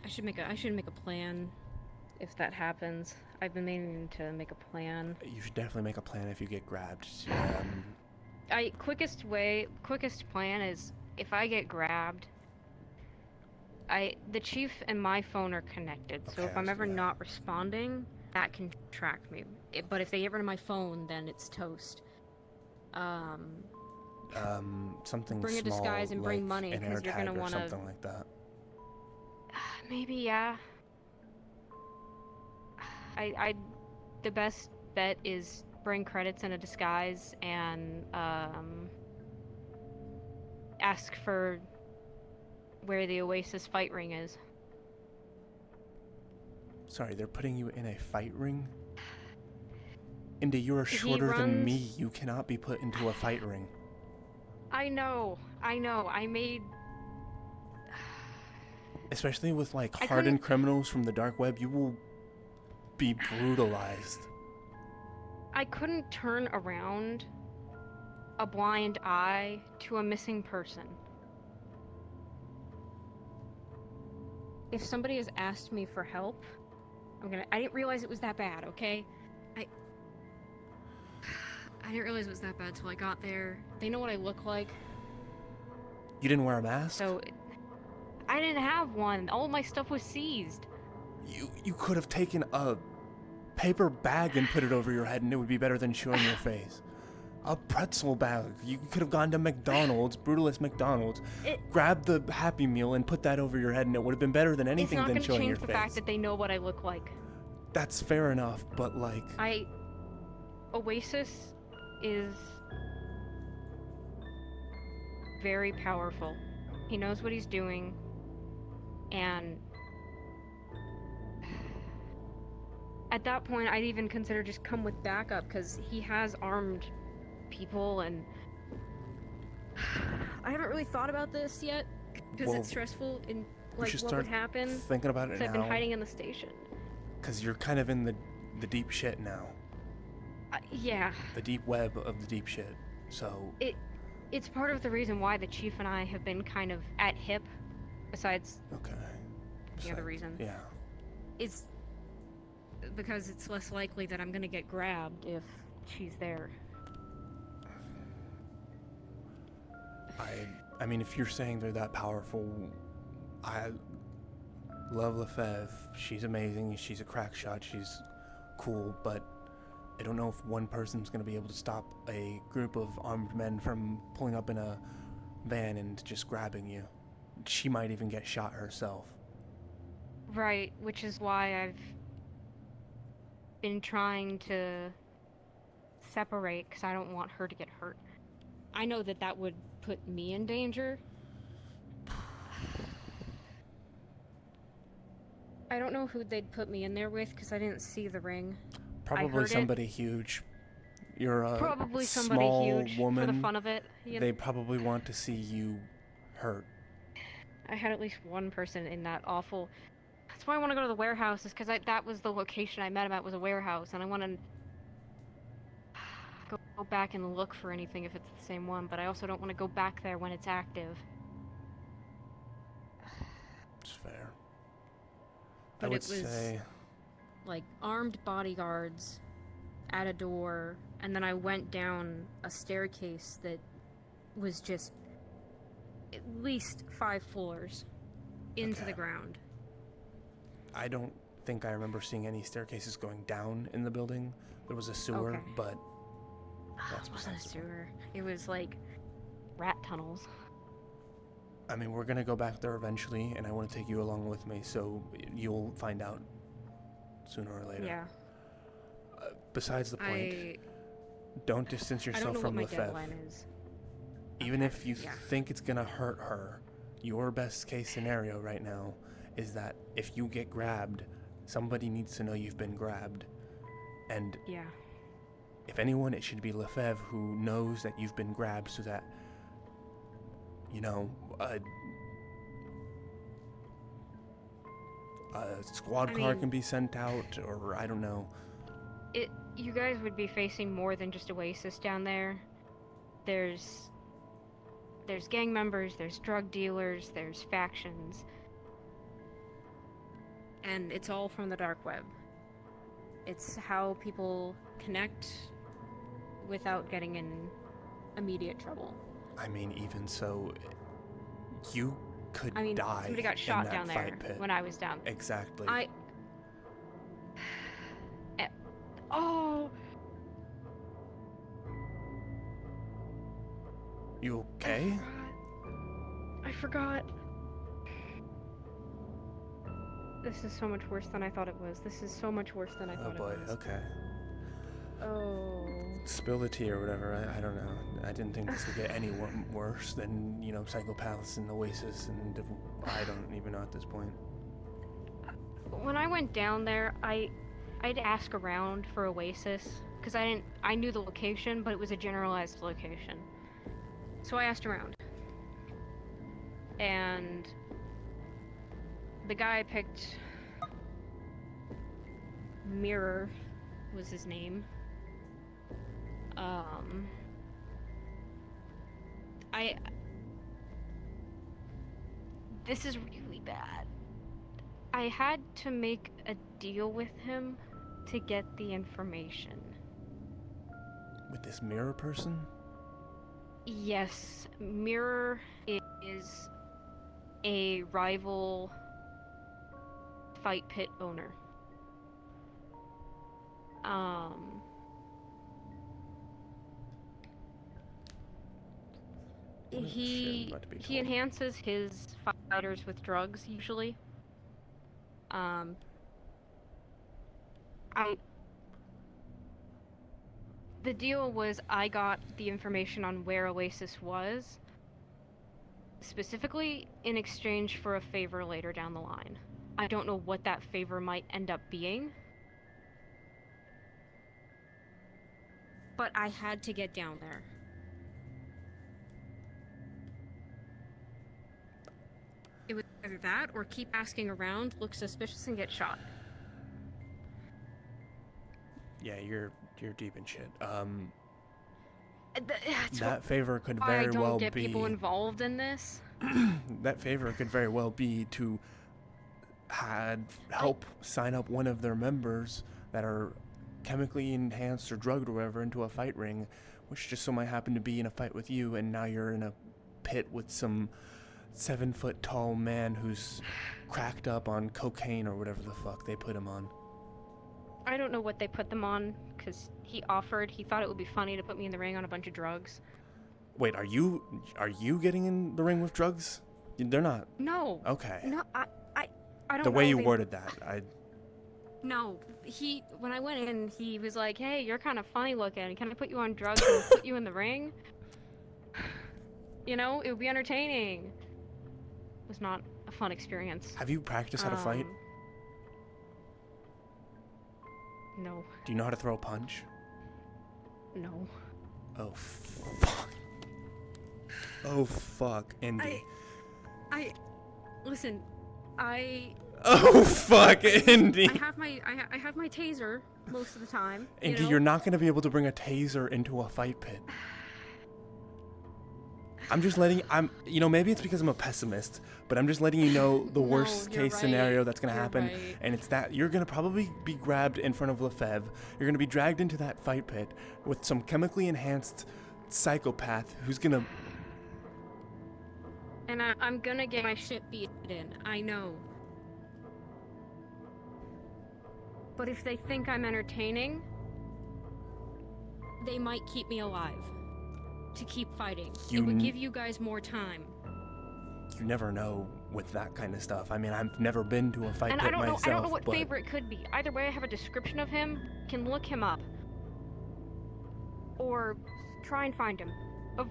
should make a plan if that happens. I've been meaning to make a plan. You should definitely make a plan if you get grabbed. Quickest plan is if I get grabbed, the chief and my phone are connected, so Okay, if I'm I ever see that. not responding, that can track me. But if they get rid of my phone, then it's toast. Something Bring a small, disguise and bring like money, an air 'cause you're tag gonna or wanna- something like that. Maybe, yeah. The best bet is bring credits in a disguise and ask for where the Oasis fight ring is. Sorry, they're putting you in a fight ring? Indy, you are shorter than me. You cannot be put into a fight ring. I know. I made... Especially with, like, hardened criminals from the dark web, you will be brutalized. I couldn't turn around a blind eye to a missing person. If somebody has asked me for help, I didn't realize it was that bad, okay? I didn't realize it was that bad till I got there. They know what I look like. You didn't wear a mask? So, I didn't have one. All of my stuff was seized. You could have taken a paper bag and put it over your head and it would be better than showing your face. A pretzel bag. You could have gone to McDonald's, Brutalist McDonald's, grabbed the Happy Meal and put that over your head and it would have been better than anything than showing your face. It's not going to change the fact that they know what I look like. That's fair enough, but like... Oasis is very powerful. He knows what he's doing, and at that point I'd even consider just come with backup, because he has armed people, and I haven't really thought about this yet, because it's stressful, and like what would happen thinking about it now. I've been hiding in the station. Because you're kind of in the deep shit now. Yeah. The deep web of the deep shit. So it's part of the reason why the chief and I have been kind of at hip, besides the other reason. Yeah. Is because it's less likely that I'm gonna get grabbed if she's there. I mean, if you're saying they're that powerful, I love Lefebvre. She's amazing. She's a crack shot. She's cool, but I don't know if one person's going to be able to stop a group of armed men from pulling up in a van and just grabbing you. She might even get shot herself. Right, which is why I've been trying to separate, because I don't want her to get hurt. I know that that would put me in danger. I don't know who they'd put me in there with, because I didn't see the ring. Probably somebody huge. You're a probably somebody small huge woman. For the fun of it. They probably want to see you hurt. I had at least one person in that awful... That's why I want to go to the warehouse, is because that was the location I met him at, was a warehouse, and I want to go back and look for anything if it's the same one, but I also don't want to go back there when it's active. It's fair. But I would say... like armed bodyguards at a door, and then I went down a staircase that was just at least 5 floors into the ground. I don't think I remember seeing any staircases going down in the building. There was a sewer, but it wasn't a sewer. It was like rat tunnels. I mean, we're gonna go back there eventually, and I want to take you along with me, so you'll find out sooner or later. Yeah. Besides the point, don't distance yourself from Lefebvre. I don't know what my deadline is. Even if you think it's gonna hurt her, your best case scenario right now is that if you get grabbed, somebody needs to know you've been grabbed. And if anyone, it should be Lefebvre, who knows that you've been grabbed, so that, you know, a squad I car mean- can be sent out, or I don't know. You guys would be facing more than just Oasis down there. There's gang members, there's drug dealers, there's factions. And it's all from the dark web. It's how people connect without getting in immediate trouble. I mean, even so, you could I mean, die somebody got in shot that down there fight pit. when I was down. Exactly. Oh! You okay? I forgot. This is so much worse than I thought it was. This is so much worse than I Oh thought boy, it was. okay. Oh. Spill the tea or whatever, I don't know. I didn't think this would get any worse than, Psychopaths and Oasis, and I don't even know at this point. When I went down there, I'd ask around for Oasis, because I knew the location, but it was a generalized location. So I asked around. And the guy I picked, Mirror was his name. This is really bad. I had to make a deal with him to get the information. With this mirror person? Yes, Mirror is a rival fight pit owner. Shit, I'm He about to be he told. enhances his fighters with drugs usually. The deal was I got the information on where Oasis was, specifically in exchange for a favor later down the line. I don't know what that favor might end up being, but I had to get down there. It was either that or keep asking around, look suspicious, and get shot. Yeah, you're deep in shit. That's That favor could why I very don't well get be. people involved in this. That favor could very well be to help sign up one of their members that are chemically enhanced or drugged or whatever into a fight ring, which just so might happen to be in a fight with you, and now you're in a pit with some 7-foot tall man who's cracked up on cocaine or whatever the fuck they put him on. I don't know what they put them on, because he thought it would be funny to put me in the ring on a bunch of drugs. Wait, are you getting in the ring with drugs? They're not. No. Okay. No, I don't The know. way you worded that, No, when I went in, he was like, hey, you're kind of funny looking. Can I put you on drugs and put you in the ring? You know, it would be entertaining. It was not a fun experience. have you practiced how to fight? No. Do you know how to throw a punch? No. Oh, fuck. Oh, fuck, Indy. Listen, Oh, fuck, Indy. I have my taser most of the time. Indy, you're not going to be able to bring a taser into a fight pit. Maybe it's because I'm a pessimist, but I'm just letting you know the worst you're case right. scenario that's going to You're happen. right. And it's that you're going to probably be grabbed in front of Lefebvre. You're going to be dragged into that fight pit with some chemically enhanced psychopath who's going to... And I'm gonna get my shit beat in. I know. But if they think I'm entertaining, they might keep me alive. To keep fighting. It would give you guys more time. You never know with that kind of stuff. I mean, I've never been to a fight And pit I don't myself, know what but... favor it could be. Either way, I have a description of him. Can look him up. Or try and find him. Of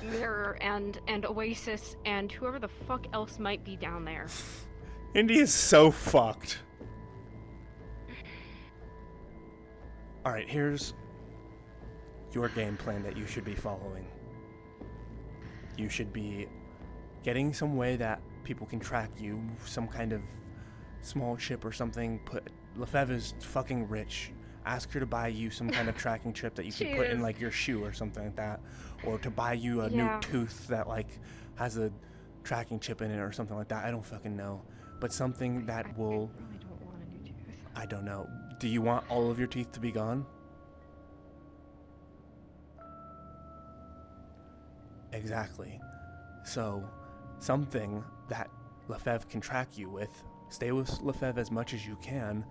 Mirror and Oasis and whoever the fuck else might be down there. Indy is so fucked. Alright, here's your game plan that you should be following. You should be getting some way that people can track you, some kind of small chip or something. Lefebvre is fucking rich. Ask her to buy you some kind of tracking chip that you can put in like your shoe or something like that, or to buy you a new tooth that like has a tracking chip in it or something like that. I don't fucking know, but something that will. I really don't want a new tooth. I don't know. Do you want all of your teeth to be gone? Exactly. So, something that Lefebvre can track you with. Stay with Lefebvre as much as you can.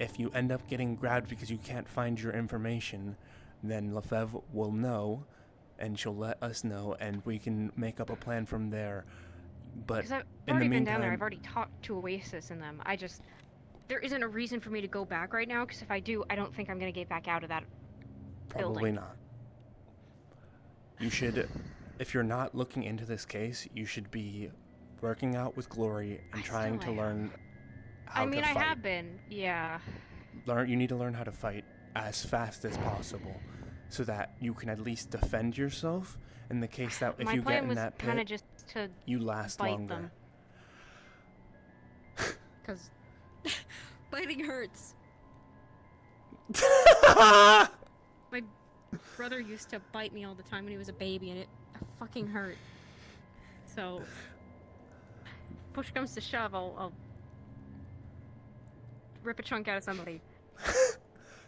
If you end up getting grabbed because you can't find your information, then Lefebvre will know, and she'll let us know, and we can make up a plan from there. But Because I've in already the been meantime, down there. I've already talked to Oasis and them. There isn't a reason for me to go back right now, because if I do, I don't think I'm going to get back out of that probably building. not. You should, if you're not looking into this case, you should be working out with Glory and trying to learn how to fight. I have been, yeah. You need to learn how to fight as fast as possible, so that you can at least defend yourself in the case that if you get in that pit, just to you last fight longer. them. Because Biting hurts. My brother used to bite me all the time when he was a baby, and it fucking hurt. So, push comes to shove, I'll rip a chunk out of somebody.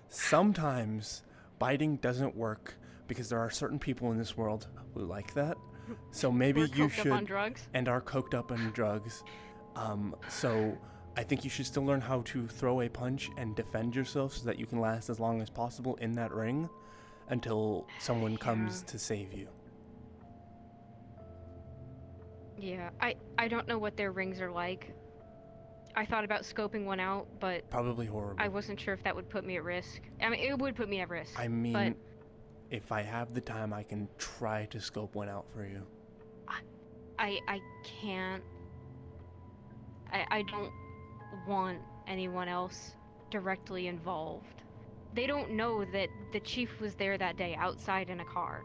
Sometimes biting doesn't work because there are certain people in this world who like that. So maybe you should, up on drugs? and are coked up on drugs. So I think you should still learn how to throw a punch and defend yourself so that you can last as long as possible in that ring until someone comes to save you. Yeah, I don't know what their rings are like. I thought about scoping one out, but Probably horrible. I wasn't sure if that would put me at risk. I mean, it would put me at risk. I mean, but if I have the time, I can try to scope one out for you. I can't. I don't want anyone else directly involved. They don't know that the chief was there that day outside in a car.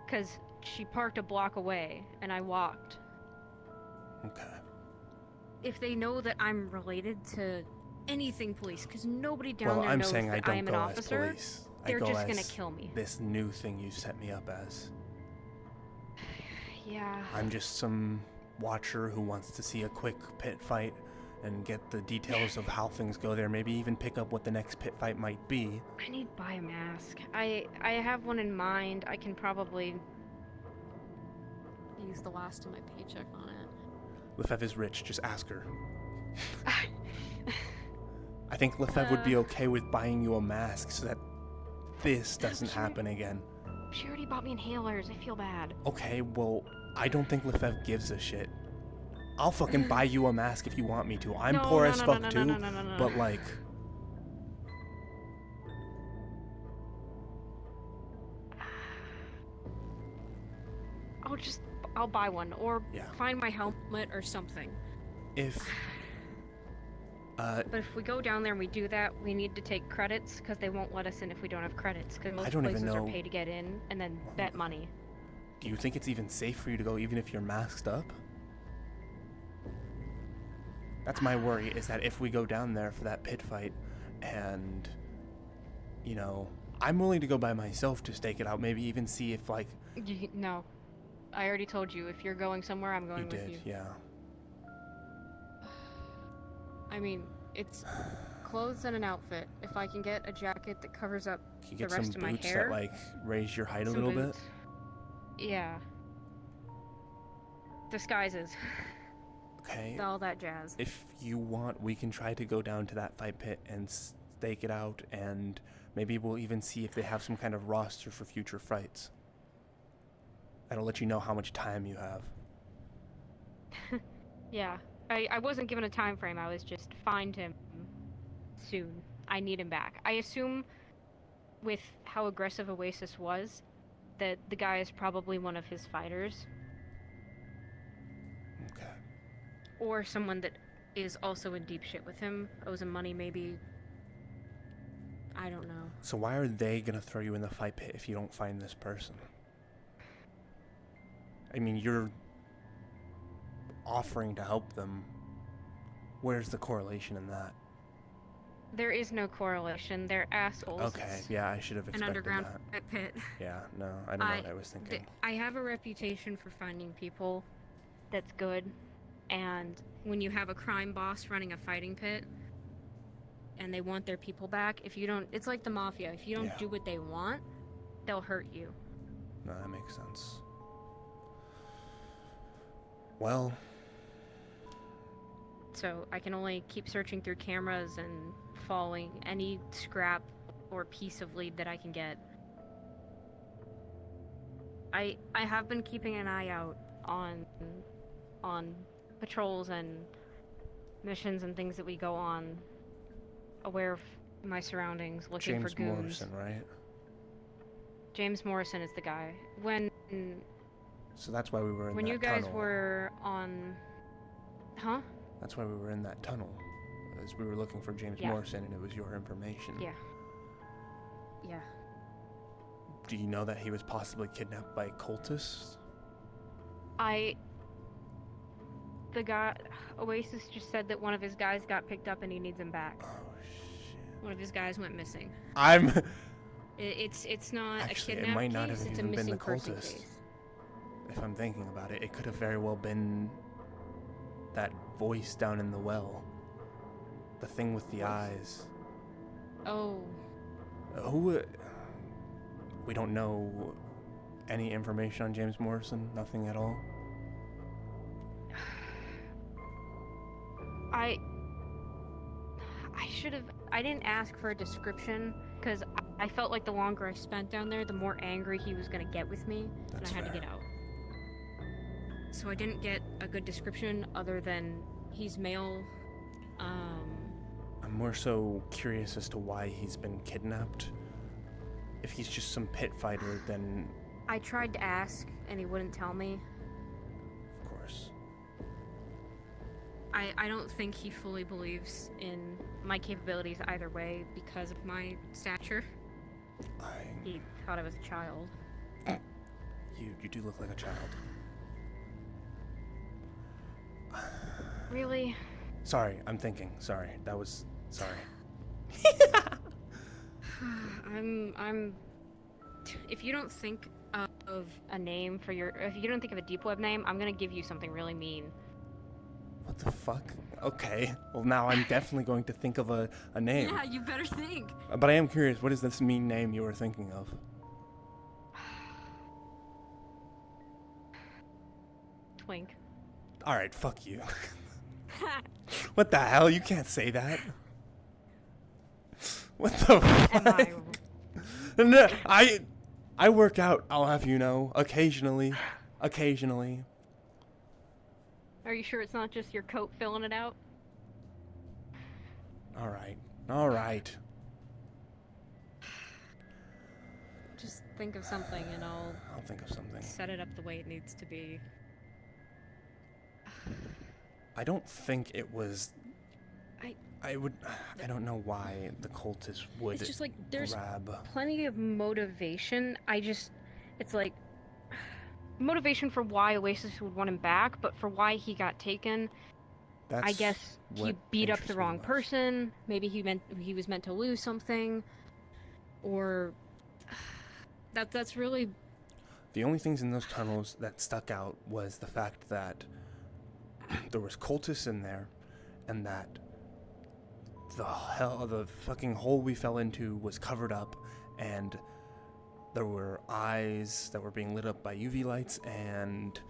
'Cause she parked a block away, and I walked. Okay. If they know that I'm related to anything police, because nobody down there I'm knows saying I that I don't am an go as officer, police. I they're go just gonna as kill me. this new thing you set me up as. Yeah. I'm just some watcher who wants to see a quick pit fight and get the details of how things go there. Maybe even pick up what the next pit fight might be. I need to buy a mask. I have one in mind. I can probably Use the last of my paycheck on it. Lefebvre is rich. Just ask her. I think Lefebvre would be okay with buying you a mask so that this doesn't happen again. She already bought me inhalers. I feel bad. Okay, well, I don't think Lefebvre gives a shit. I'll fucking buy you a mask if you want me to. I'm poor as fuck too, but like... I'll buy one, or Yeah. find my helmet or something. If... But if we go down there and we do that, we need to take credits, because they won't let us in if we don't have credits, because most don't even places are know. pay to get in, and then bet money. Do you think it's even safe for you to go even if you're masked up? That's my worry, is that if we go down there for that pit fight, and, you know, I'm willing to go by myself to stake it out, maybe even see if, like... No. I already told you, if you're going somewhere, I'm going with you. Yeah. I mean, it's clothes and an outfit. If I can get a jacket that covers up Can you the get some rest of my boots hair, that, like, raise your height a some little boots. Yeah. Disguises. bit? Okay. All that jazz. If you want, we can try to go down to that fight pit and stake it out, and maybe we'll even see if they have some kind of roster for future fights. That'll let you know how much time you have. Yeah. I wasn't given a time frame. I was just find him soon. I need him back. I assume with how aggressive Oasis was, that the guy is probably one of his fighters. Okay. Or someone that is also in deep shit with him, owes him money maybe. I don't know. So why are they gonna throw you in the fight pit if you don't find this person? I mean, you're offering to help them Where's the correlation in that? There is no correlation. They're assholes. Okay, It's yeah, I should have An expected underground that. pit. Yeah, no, I don't know what I was thinking. I have a reputation for finding people that's good, and when you have a crime boss running a fighting pit, and they want their people back, if you don't, it's like the mafia. If you don't Yeah. do what they want, they'll hurt you. No, that makes sense. Well, So I can only keep searching through cameras and following any scrap or piece of lead that I can get. I have been keeping an eye out on patrols and missions and things that we go on, aware of my surroundings, looking James for goons. Morrison, right? James Morrison is the guy. When So that's why we were in when that you guys tunnel. were on, huh? That's why we were in that tunnel. As we were looking for James Yeah. Morrison, and it was your information. Yeah. Yeah. Do you know that he was possibly kidnapped by cultists? The guy, Oasis just said that one of his guys got picked up and he needs him back. Oh shit! One of his guys went missing. I'm. It's not Actually, a it kidnap might not case, have it's a even been the missing person cultist. case. If I'm thinking about it, it could have very well been that voice down in the well. The thing with the eyes. Oh, Who? We don't know any information on James Morrison. Nothing at all. I should have. I didn't ask for a description because I felt like the longer I spent down there, the more angry he was gonna get with me, That's and I had fair. to get out. So I didn't get a good description other than he's male. I'm more so curious as to why he's been kidnapped. If he's just some pit fighter, then I tried to ask and he wouldn't tell me. of course. I don't think he fully believes in My capabilities either way. because of my stature. He thought I was a child. You do look like a child. Really? Sorry, I'm thinking. Sorry, that was sorry. I'm. If you don't think of a name for your, if you don't think of a deep web name, I'm gonna give you something really mean. What the fuck? Okay. Well, now I'm definitely going to think of a name. Yeah, you better think. But I am curious, what is this mean name you were thinking of? Twink. Alright, fuck you. What the hell? You can't say that. What the Am I? fuck? No, I work out, I'll have you know, occasionally. Occasionally. Are you sure it's not just your coat filling it out? Alright. Alright. Just think of something and I'll I'll think of something. set it up the way it needs to be. I don't think it was... I- I don't know why the cultists would It's just like there's grab... Plenty of motivation. It's like motivation for why Oasis would want him back, but for why he got taken, That's I guess he what beat up interests the me wrong most. person. Maybe he was meant to lose something, or that's really The only things in those tunnels that stuck out was the fact that there was cultists in there, and that the fucking hole we fell into was covered up, and there were eyes that were being lit up by UV lights, and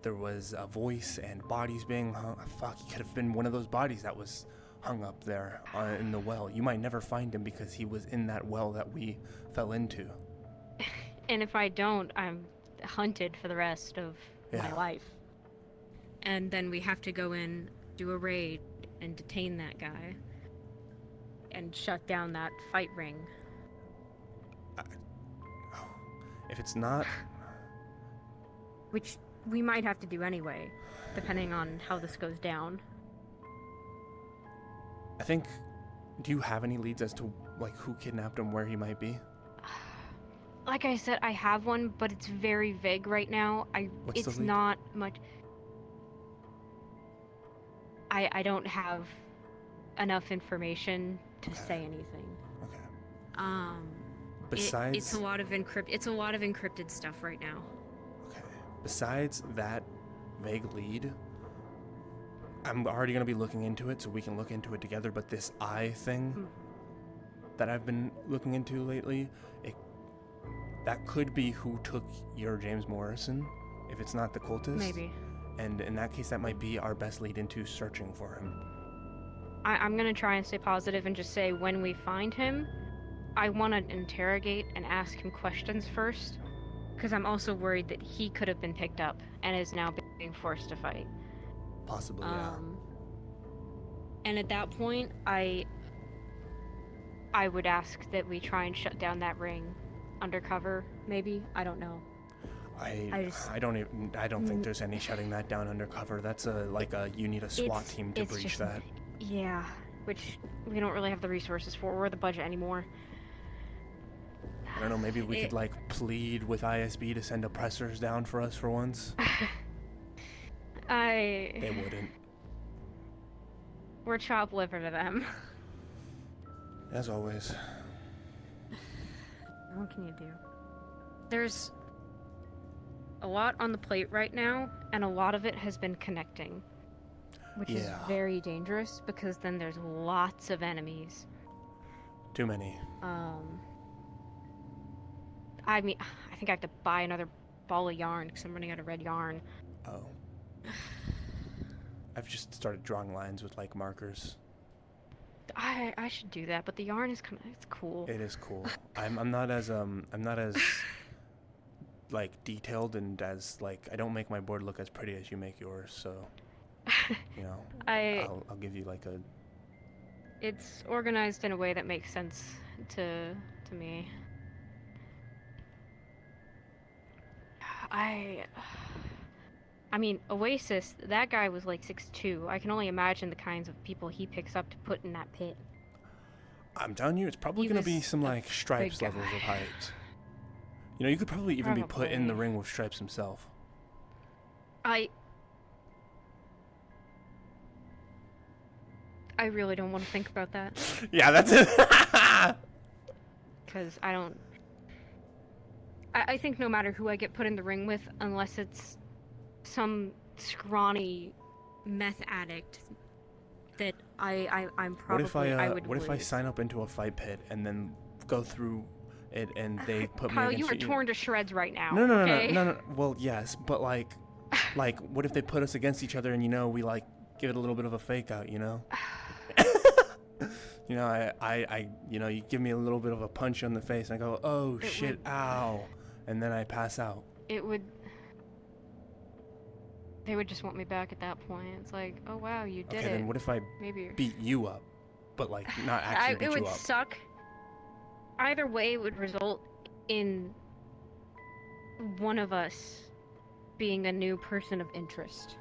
there was a voice and bodies being hung. Fuck, he could have been one of those bodies that was hung up there in the well. You might never find him because he was in that well that we fell into. And if I don't, I'm hunted for the rest of my Yeah. life. and then we have to go in, do a raid, and detain that guy. And shut down that fight ring. If it's not... Which we might have to do anyway, depending on how this goes down. I think... Do you have any leads as to, like, who kidnapped him, where he might be? Like I said, I have one, but it's very vague right now. What's the It's lead? not much. I don't have enough information to Okay. say anything. Okay. It's Besides, a lot of encrypted stuff right now. okay. Besides that vague lead, I'm already gonna be looking into it, so we can look into it together. But this eye thing that I've been looking into lately, that could be who took your James Morrison, if it's not the cultist. Maybe. And in that case, that might be our best lead into searching for him. I'm gonna try and stay positive and just say when we find him, I want to interrogate and ask him questions first, because I'm also worried that he could have been picked up and is now being forced to fight. Possibly, yeah. And at that point, I would ask that we try and shut down that ring undercover, maybe. I don't know. I don't think there's any shutting that down undercover. That's you need a SWAT team to breach just, that. Yeah, which we don't really have the resources for or the budget anymore. I don't know, maybe we could plead with ISB to send oppressors down for us for once. They wouldn't. We're chop liver to them. As always. What can you do? There's a lot on the plate right now, and a lot of it has been connecting. Which is very dangerous, because then there's lots of enemies. Too many. I mean, I think I have to buy another ball of yarn, because I'm running out of red yarn. Oh. I've just started drawing lines with, markers. I should do that, but the yarn is it's cool. It is cool. I'm not as detailed and as I don't make my board look as pretty as you make yours, so I'll give you It's organized in a way that makes sense to me. I mean, Oasis, that guy was 6'2". I can only imagine the kinds of people he picks up to put in that pit. I'm telling you, it's probably going to be some Stripes levels of height. You could probably even be put in the ring with Stripes himself. I really don't want to think about that. Yeah, that's it. Because I think no matter who I get put in the ring with, unless it's some scrawny meth addict, that I'm probably what if I sign up into a fight pit and then go through it and they put Kyle, me against you are torn to shreds right now. No. Well, yes, but what if they put us against each other and we give it a little bit of a fake out, you give me a little bit of a punch on the face and I go, oh shit, ow, and then I pass out. They would just want me back at that point. It's like, oh wow, you did it. Okay, then what if I beat you up, but not actually beat you up? It would suck. Either way, it would result in one of us being a new person of interest.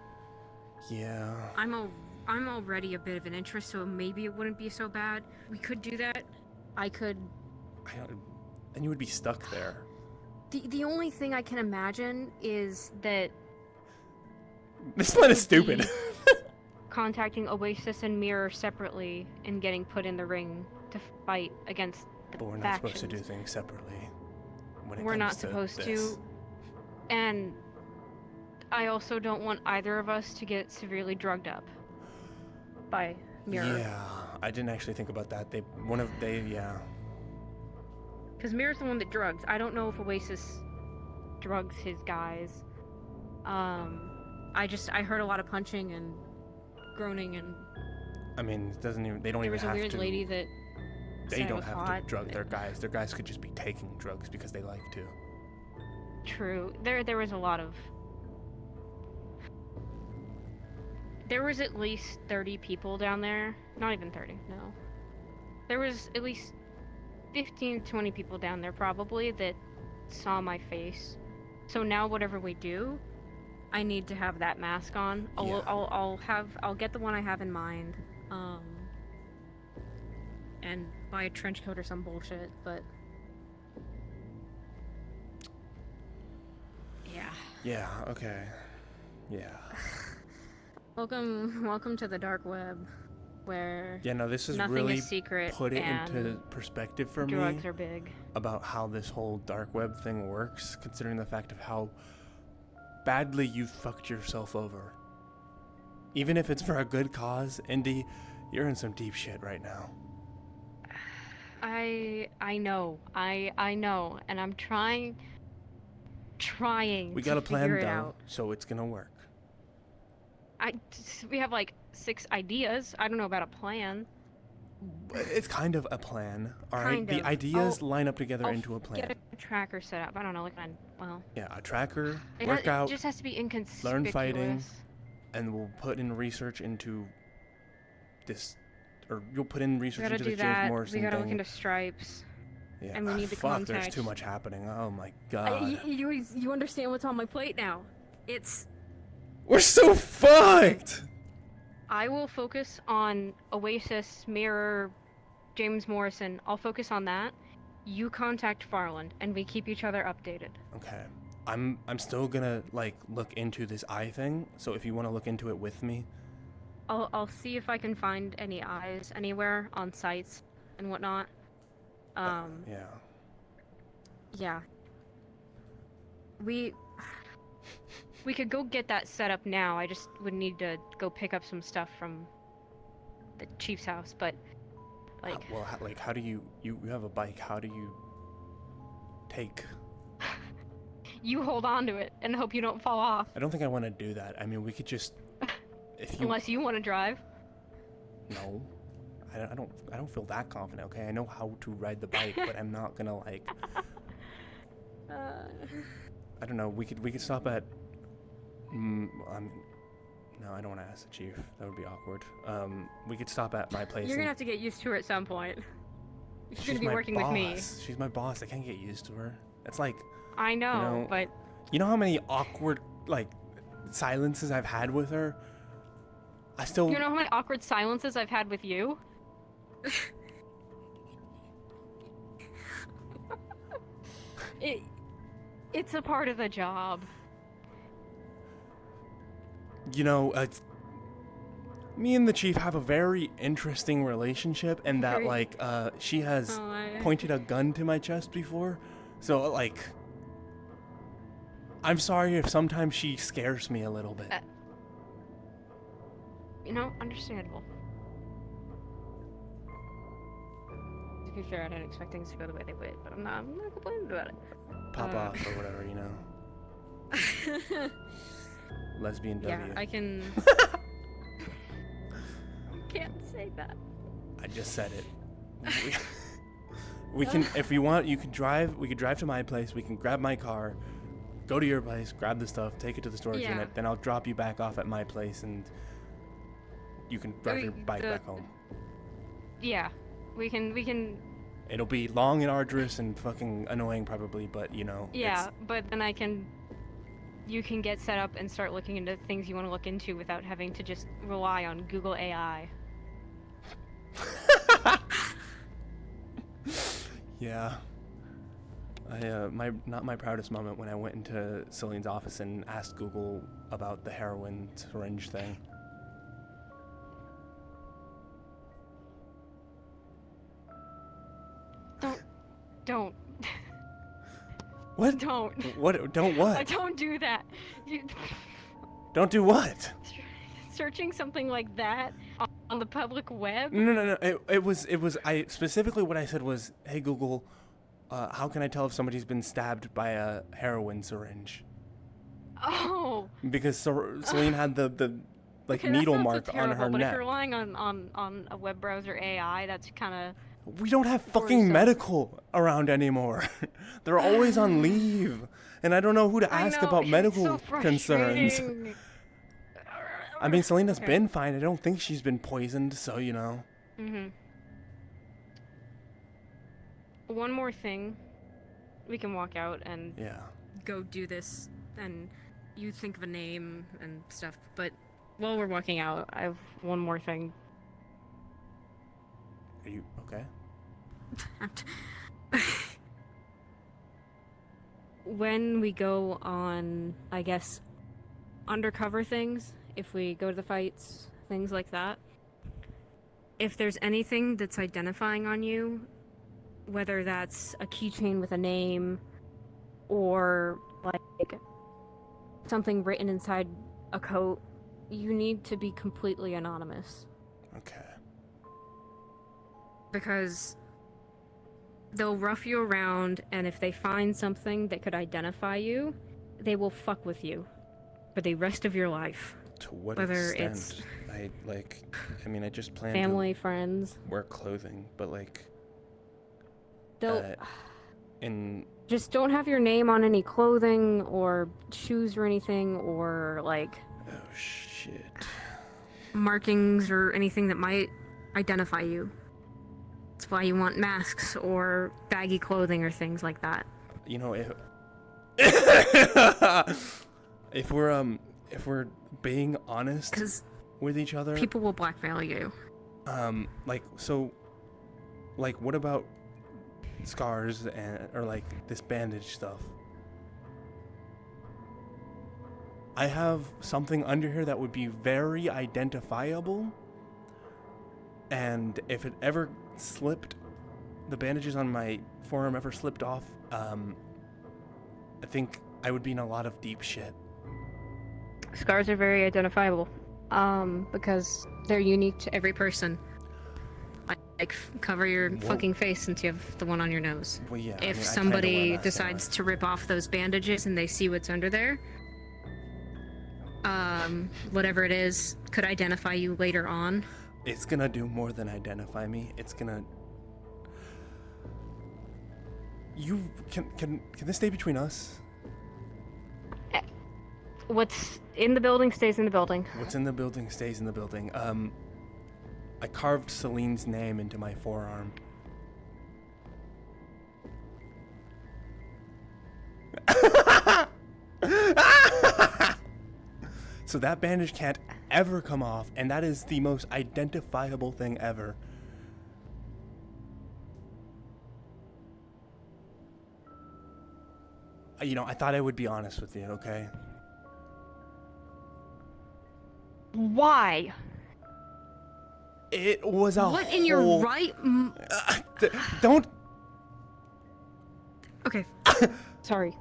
Yeah. I'm already a bit of an interest, so maybe it wouldn't be so bad. We could do that. And you would be stuck there. The only thing I can imagine is that this plan is stupid. contacting Oasis and Mirror separately and getting put in the ring to fight against the But we're not factions. supposed to do things separately. We're not supposed to. And I also don't want either of us to get severely drugged up by Mirror. Yeah, I didn't actually think about that. Yeah. Because Mirror's the one that drugs. I don't know if Oasis drugs his guys. I heard a lot of punching and groaning, and I mean, they don't even have to. there was a weird lady that They said it don't was have hot. to drug their guys. Their guys could just be taking drugs because they like to. True. There was a lot of... There was at least 30 people down there. Not even 30, no. There was at least 15, 20 people down there probably that saw my face. So now whatever we do, I need to have that mask on. I'll get the one I have in mind. And buy a trench coat or some bullshit, but yeah. Yeah, okay. Yeah. Welcome to the dark web, where Yeah, no, this is Nothing really is secret put it and into perspective for me drugs are big. about how this whole dark web thing works, considering the fact of how badly you fucked yourself over. Even if it's for a good cause, Indy, you're in some deep shit right now. I know. I know, and I'm trying We to got a plan figure it though, out. so it's gonna work. We have like 6 ideas. I don't know about a plan. It's kind of a plan, all right? Kind The of. ideas line up together I'll into a plan. Get a tracker set up. I don't know, like well. Yeah, a tracker, It workout, just has to be inconspicuous. learn fighting, and we'll put in research into this, or you'll put in We research gotta into do the James that. Morrison We gotta thing. look into stripes. Yeah, and we need the fuck, there's contact. too much happening. Oh my god. You understand what's on my plate now? It's We're so fucked! I will focus on Oasis, Mirror, James Morrison. I'll focus on that. You contact Farland, and we keep each other updated. Okay. I'm still gonna, like, look into this eye thing, so if you want to look into it with me. I'll see if I can find any eyes anywhere on sites and whatnot. Yeah. Yeah. We could go get that set up now. I just would need to go pick up some stuff from the chief's house, but like How do you have a bike, how do you take... you hold on to it and hope you don't fall off. I don't think I want to do that. I mean, we could just... If you... Unless you want to drive. No. I don't feel that confident, okay? I know how to ride the bike, but I'm not gonna, like... I don't know, we could stop at... no, I don't want to ask the chief. That would be awkward. We could stop at my place. You're gonna have to get used to her at some point. You're She's gonna be my working boss. with me. She's my boss. I can't get used to her. It's like... I know, know, but You know how many awkward, like, silences I've had with her? I still... you know how many awkward silences I've had with you? It's a part of the job. You know, me and the chief have a very interesting relationship, and that, Very- like, she has Oh, pointed a gun to my chest before. So, like, I'm sorry if sometimes she scares me a little bit. You know, understandable. To be fair, I didn't expect things to go the way they would, but I'm not complaining about it. Pop off or whatever, you know. Lesbian W. Yeah, I can. Can't say that. I just said it. We can, if you want, you can drive. We could drive to my place. We can grab my car, go to your place, grab the stuff, take it to the storage Yeah. unit. Then I'll drop you back off at my place, and you can drive your bike back home. Yeah, we can. It'll be long and arduous and fucking annoying, probably, but you know. Yeah, but then you can get set up and start looking into things you want to look into without having to just rely on Google AI. Yeah. Not my proudest moment when I went into Celine's office and asked Google about the heroin syringe thing. Don't. What? Don't. What? Don't what? Don't do that. Don't do what? Searching something like that on the public web? No. It was. I specifically what I said was, "Hey Google, how can I tell if somebody's been stabbed by a heroin syringe?" Oh. Because Celine had the like Okay, needle that's not mark so on terrible, her but if neck. you're relying on a web browser AI, that's kind of... We don't have fucking Worrisome. medical around anymore. They're always on leave, and I don't know who to ask about medical concerns. I mean, Selena's Okay. been fine. I don't think she's been poisoned, so you know. Mm-hmm. One more thing. We can walk out and Yeah. go do this, and you think of a name and stuff. But while we're walking out, I have one more thing. Are you okay? When we go on, I guess, undercover things if we go to the fights, things like that. If there's anything that's identifying on you, whether that's a keychain with a name or like something written inside a coat, you need to be completely anonymous. Okay. Because they'll rough you around, and if they find something that could identify you, they will fuck with you for the rest of your life. To what Whether extent? it's I just plan family, to friends. wear clothing, but like, They'll in just don't have your name on any clothing or shoes or anything, or like oh shit. markings or anything that might identify you. That's why you want masks or baggy clothing or things like that. You know, if we're being honest 'Cause with each other, people will blackmail you. what about scars or like this bandage stuff? I have something under here that would be very identifiable, and if it ever slipped, the bandages on my forearm ever slipped off, I think I would be in a lot of deep shit. Scars are very identifiable, because they're unique to every person. Like, cover your fucking face since you have the one on your nose. Well, yeah. If I somebody kinda wear masks decides to rip off those bandages and they see what's under there, whatever it is could identify you later on. It's gonna do more than identify me. It's gonna. You can this stay between us? What's in the building stays in the building. What's in the building stays in the building. I carved Celine's name into my forearm. So that bandage can't ever come off, and that is the most identifiable thing ever. I thought I would be honest with you, okay? Why? It was a What in your right? Don't. Okay. Sorry.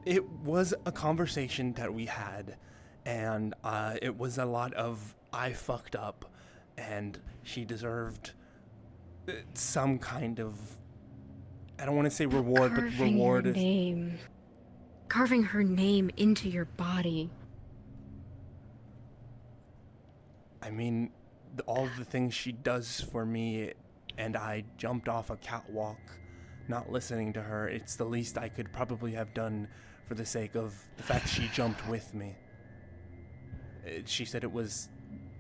It was a conversation that we had, and it was a lot of I fucked up, and she deserved some kind of, I don't want to say reward, but reward is Carving her name into your body. I mean, all the things she does for me, and I jumped off a catwalk, not listening to her. It's the least I could probably have done for the sake of the fact she jumped with me. She said it was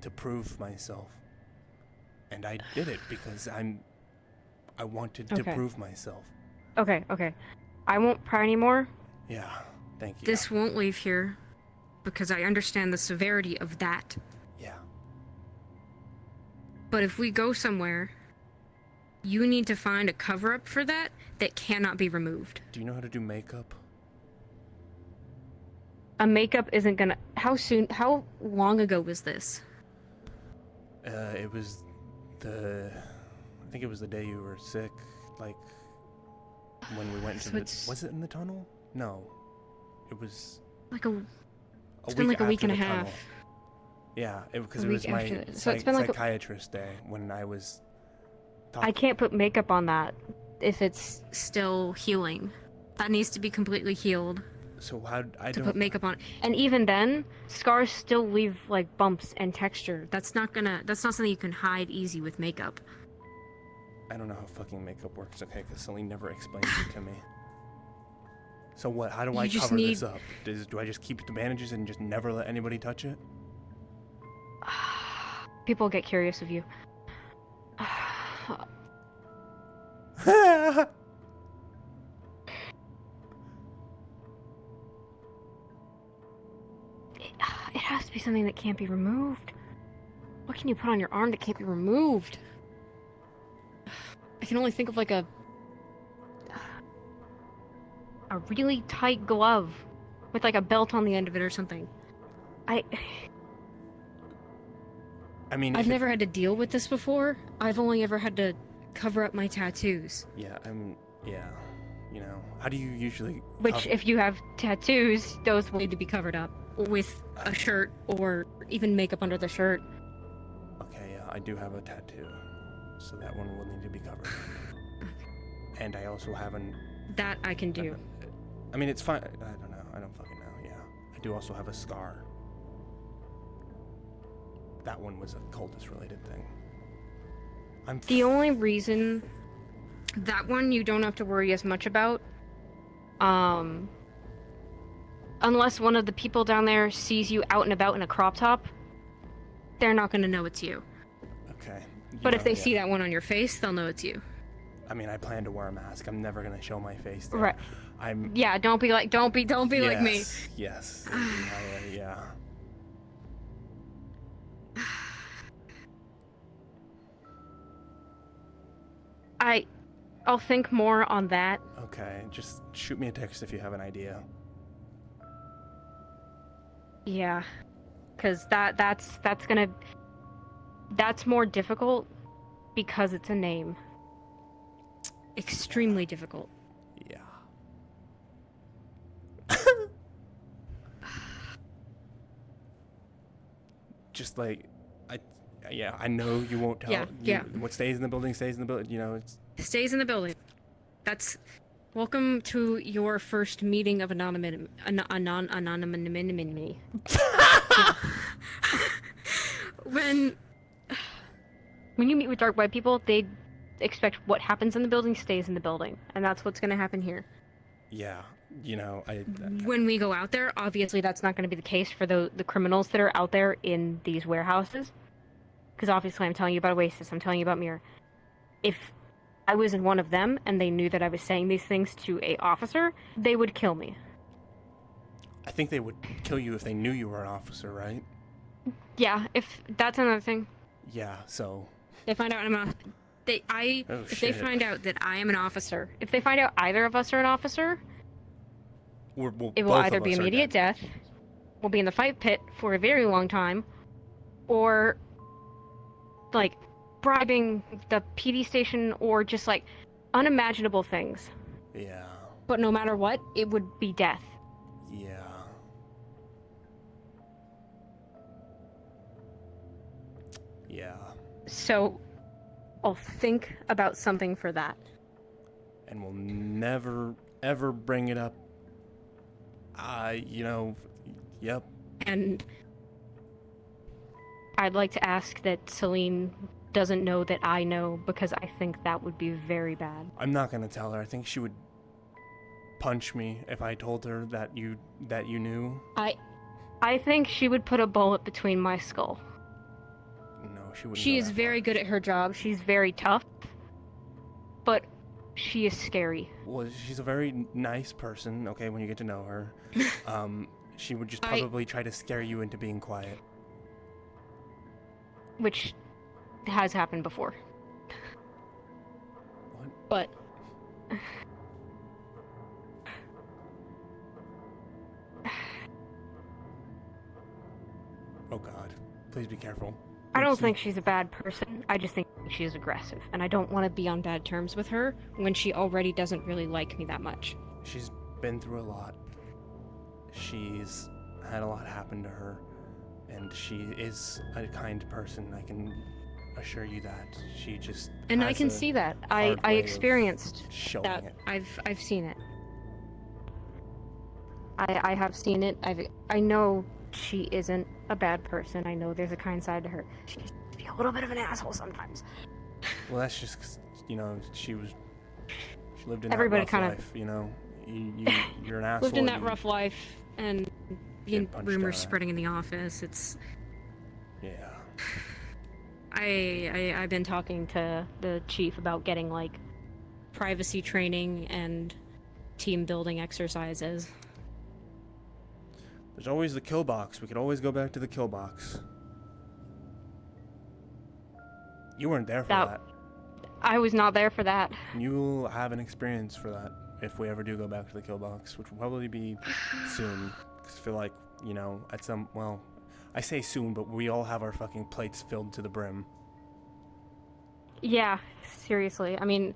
to prove myself, and I did it because I wanted to prove myself. Okay. I won't pry anymore. Yeah, thank you. This won't leave here because I understand the severity of that. Yeah. But if we go somewhere, you need to find a cover-up for that cannot be removed. Do you know how to do makeup? A makeup isn't gonna... How long ago was this? It was I think it was the day you were sick, like, when we went was it in the tunnel? No. It was... It's been like a week and a half. Tunnel. Yeah, because it was my psychiatrist day when I was talking. I can't put makeup on that if it's still healing. That needs to be completely healed. So how to put makeup on, and even then, scars still leave like bumps and texture. That's not something you can hide easy with makeup. I don't know how fucking makeup works, okay? Because Celine never explained it to me. So what? How do I cover this up? Do I just keep the bandages and just never let anybody touch it? People get curious of you. It has to be something that can't be removed. What can you put on your arm that can't be removed? I can only think of like a really tight glove with like a belt on the end of it or something. I mean, I've never had to deal with this before. I've only ever had to cover up my tattoos. Yeah, yeah. You know, how do you usually? Which, if you have tattoos, those will need to be covered up with a shirt or even makeup under the shirt. Okay, yeah, I do have a tattoo, so that one will need to be covered. And I also haven't. That I can do. I mean, it's fine. I don't know. I don't fucking know. Yeah, I do also have a scar. That one was a cultist-related thing. The only reason that one you don't have to worry as much about, unless one of the people down there sees you out and about in a crop top, they're not going to know it's you. Okay. But if they see that one on your face, they'll know it's you. I mean, I plan to wear a mask. I'm never gonna show my face there. Right. Yeah, don't be like me. Yes. Yeah. I'll think more on that. Okay, just shoot me a text if you have an idea. Yeah, because that's more difficult because it's a name. Extremely difficult. Yeah. Just like, I know you won't tell. Yeah. What stays in the building stays in the building. You know, it's Stays in the building. That's welcome to your first meeting of anonymity. When you meet with dark white people, they expect what happens in the building stays in the building, and that's what's going to happen here. yeah. You know, when we go out there, Obviously, that's not going to be the case for the criminals that are out there in these warehouses. Because obviously, I'm telling you about Oasis, I'm telling you about Mir. If I was in one of them and they knew that I was saying these things to a officer, they would kill me. I think they would kill you if they knew you were an officer, right? Yeah, if that's another thing. Yeah. So. they find out if they find out that I am an officer, If they find out either of us are an officer, it will both either of be us are immediate dead. death, we'll be in the fight pit for a very long time, or like bribing the PD station, or just like unimaginable things. Yeah. But no matter what, it would be death. Yeah. Yeah. So I'll think about something for that. And we'll never ever bring it up. Yep. and I'd like to ask that Celine doesn't know that I know, because I think that would be very bad. I'm not gonna tell her. I think she would punch me if I told her that you knew. I think she would put a bullet between my skull. No, she wouldn't. She is very good at her job. She's very tough. But she is scary. Well, she's a very nice person, okay, when you get to know her. She would just probably try to scare you into being quiet. Which has happened before. What? But Oh God, please be careful. I don't think she's a bad person. I just think she's aggressive, and I don't want to be on bad terms with her when she already doesn't really like me that much. She's been through a lot. She's had a lot happen to her, and she is a kind person. I can assure you that. She just And has I can a see that. hard I way of experienced showing that. it. I've seen it. I have seen it. I know she isn't a bad person. I know there's a kind side to her. She can be a little bit of an asshole sometimes. Well, that's just 'cause, she lived in Everybody that rough kinda- life, you're an asshole. lived in that rough life, and Get punched rumors out. spreading in the office. It's Yeah. I've been talking to the chief about getting like privacy training and team building exercises. There's always the kill box. We could always go back to the kill box. You weren't there for that. I was not there for that. You'll have an experience for that if we ever do go back to the kill box, which will probably be soon. 'Cause I feel like, I say soon, but we all have our fucking plates filled to the brim. Yeah, seriously. I mean,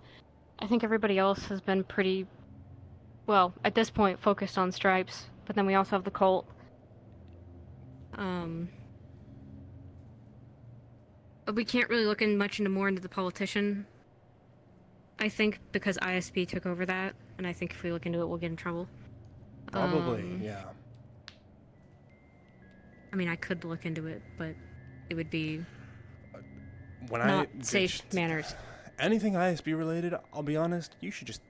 I think everybody else has been pretty, well, at this point, focused on Stripes, but then we also have the cult. But we can't really look more into the politician, I think, because ISP took over that, and I think if we look into it, we'll get in trouble. Probably, yeah. I mean, I could look into it, but it would be When not safe manners. Anything ISB related, I'll be honest, you should just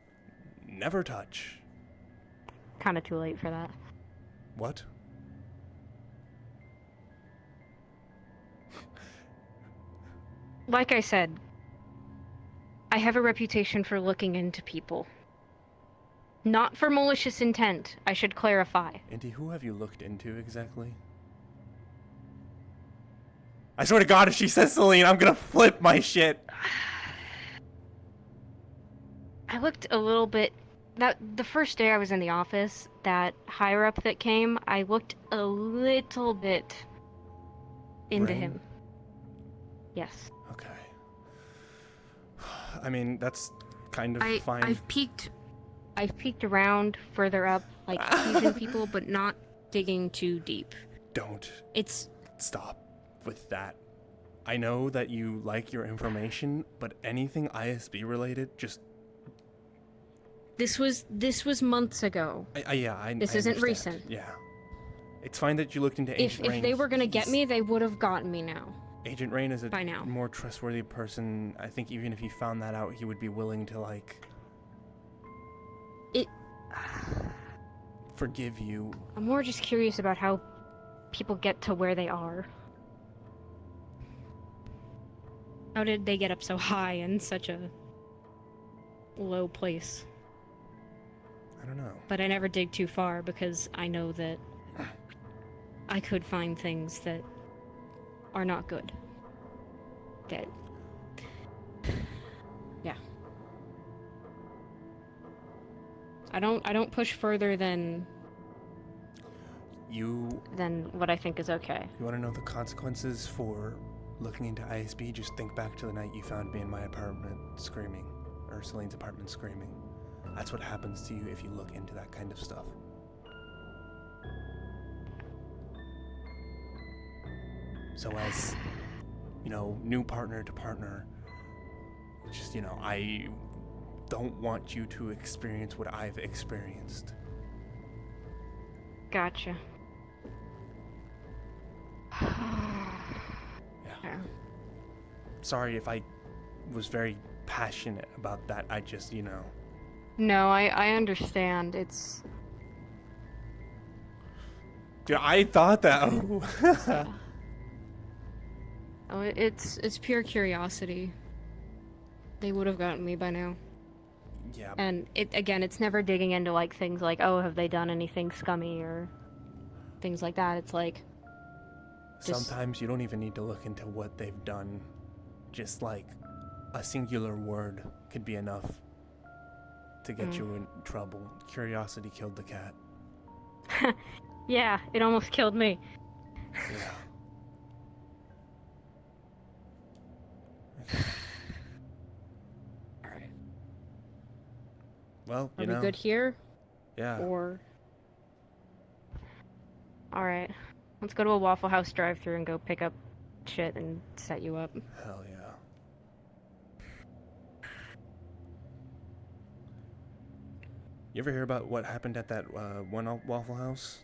never touch. Kind of too late for that. What? Like I said, I have a reputation for looking into people. Not for malicious intent, I should clarify. Indy, who have you looked into exactly? I swear to God, if she says Celine, I'm gonna flip my shit. I looked a little bit... The first day I was in the office, that higher up that came, I looked a little bit into Rain? him. Yes. Okay. I mean, that's kind of fine. I've peeked around further up, like teasing people, but not digging too deep. Don't. It's... Stop with that. I know that you like your information, but anything ISB related, just... This was months ago. This isn't understand. recent. Yeah. It's fine that you looked into Agent Rain. If they were gonna get me, they would have gotten me now. Agent Rain is a By now. more trustworthy person. I think even if he found that out, he would be willing to, like... forgive you. I'm more just curious about how people get to where they are. How did they get up so high in such a low place? I don't know. But I never dig too far because I know that I could find things that are not good. That... Yeah. I don't push further than what I think is okay. You want to know the consequences for looking into ISB? Just think back to the night you found me in my apartment screaming, or Celine's apartment screaming. That's what happens to you if you look into that kind of stuff. So as, new partner to partner, just, I don't want you to experience what I've experienced. Gotcha. Yeah. Sorry if I was very passionate about that. I just, No, I understand. It's... Dude, I thought that... Oh, it's pure curiosity. They would have gotten me by now. Yeah. And it's never digging into like things like, oh, have they done anything scummy or things like that. It's like sometimes you don't even need to look into what they've done. Just like a singular word could be enough to get you in trouble. Curiosity killed the cat. Yeah, it almost killed me. Yeah. Alright. Well, Are we good here? Yeah. Or... Alright. Let's go to a Waffle House drive-thru and go pick up shit and set you up. Hell yeah. You ever hear about what happened at that one Waffle House?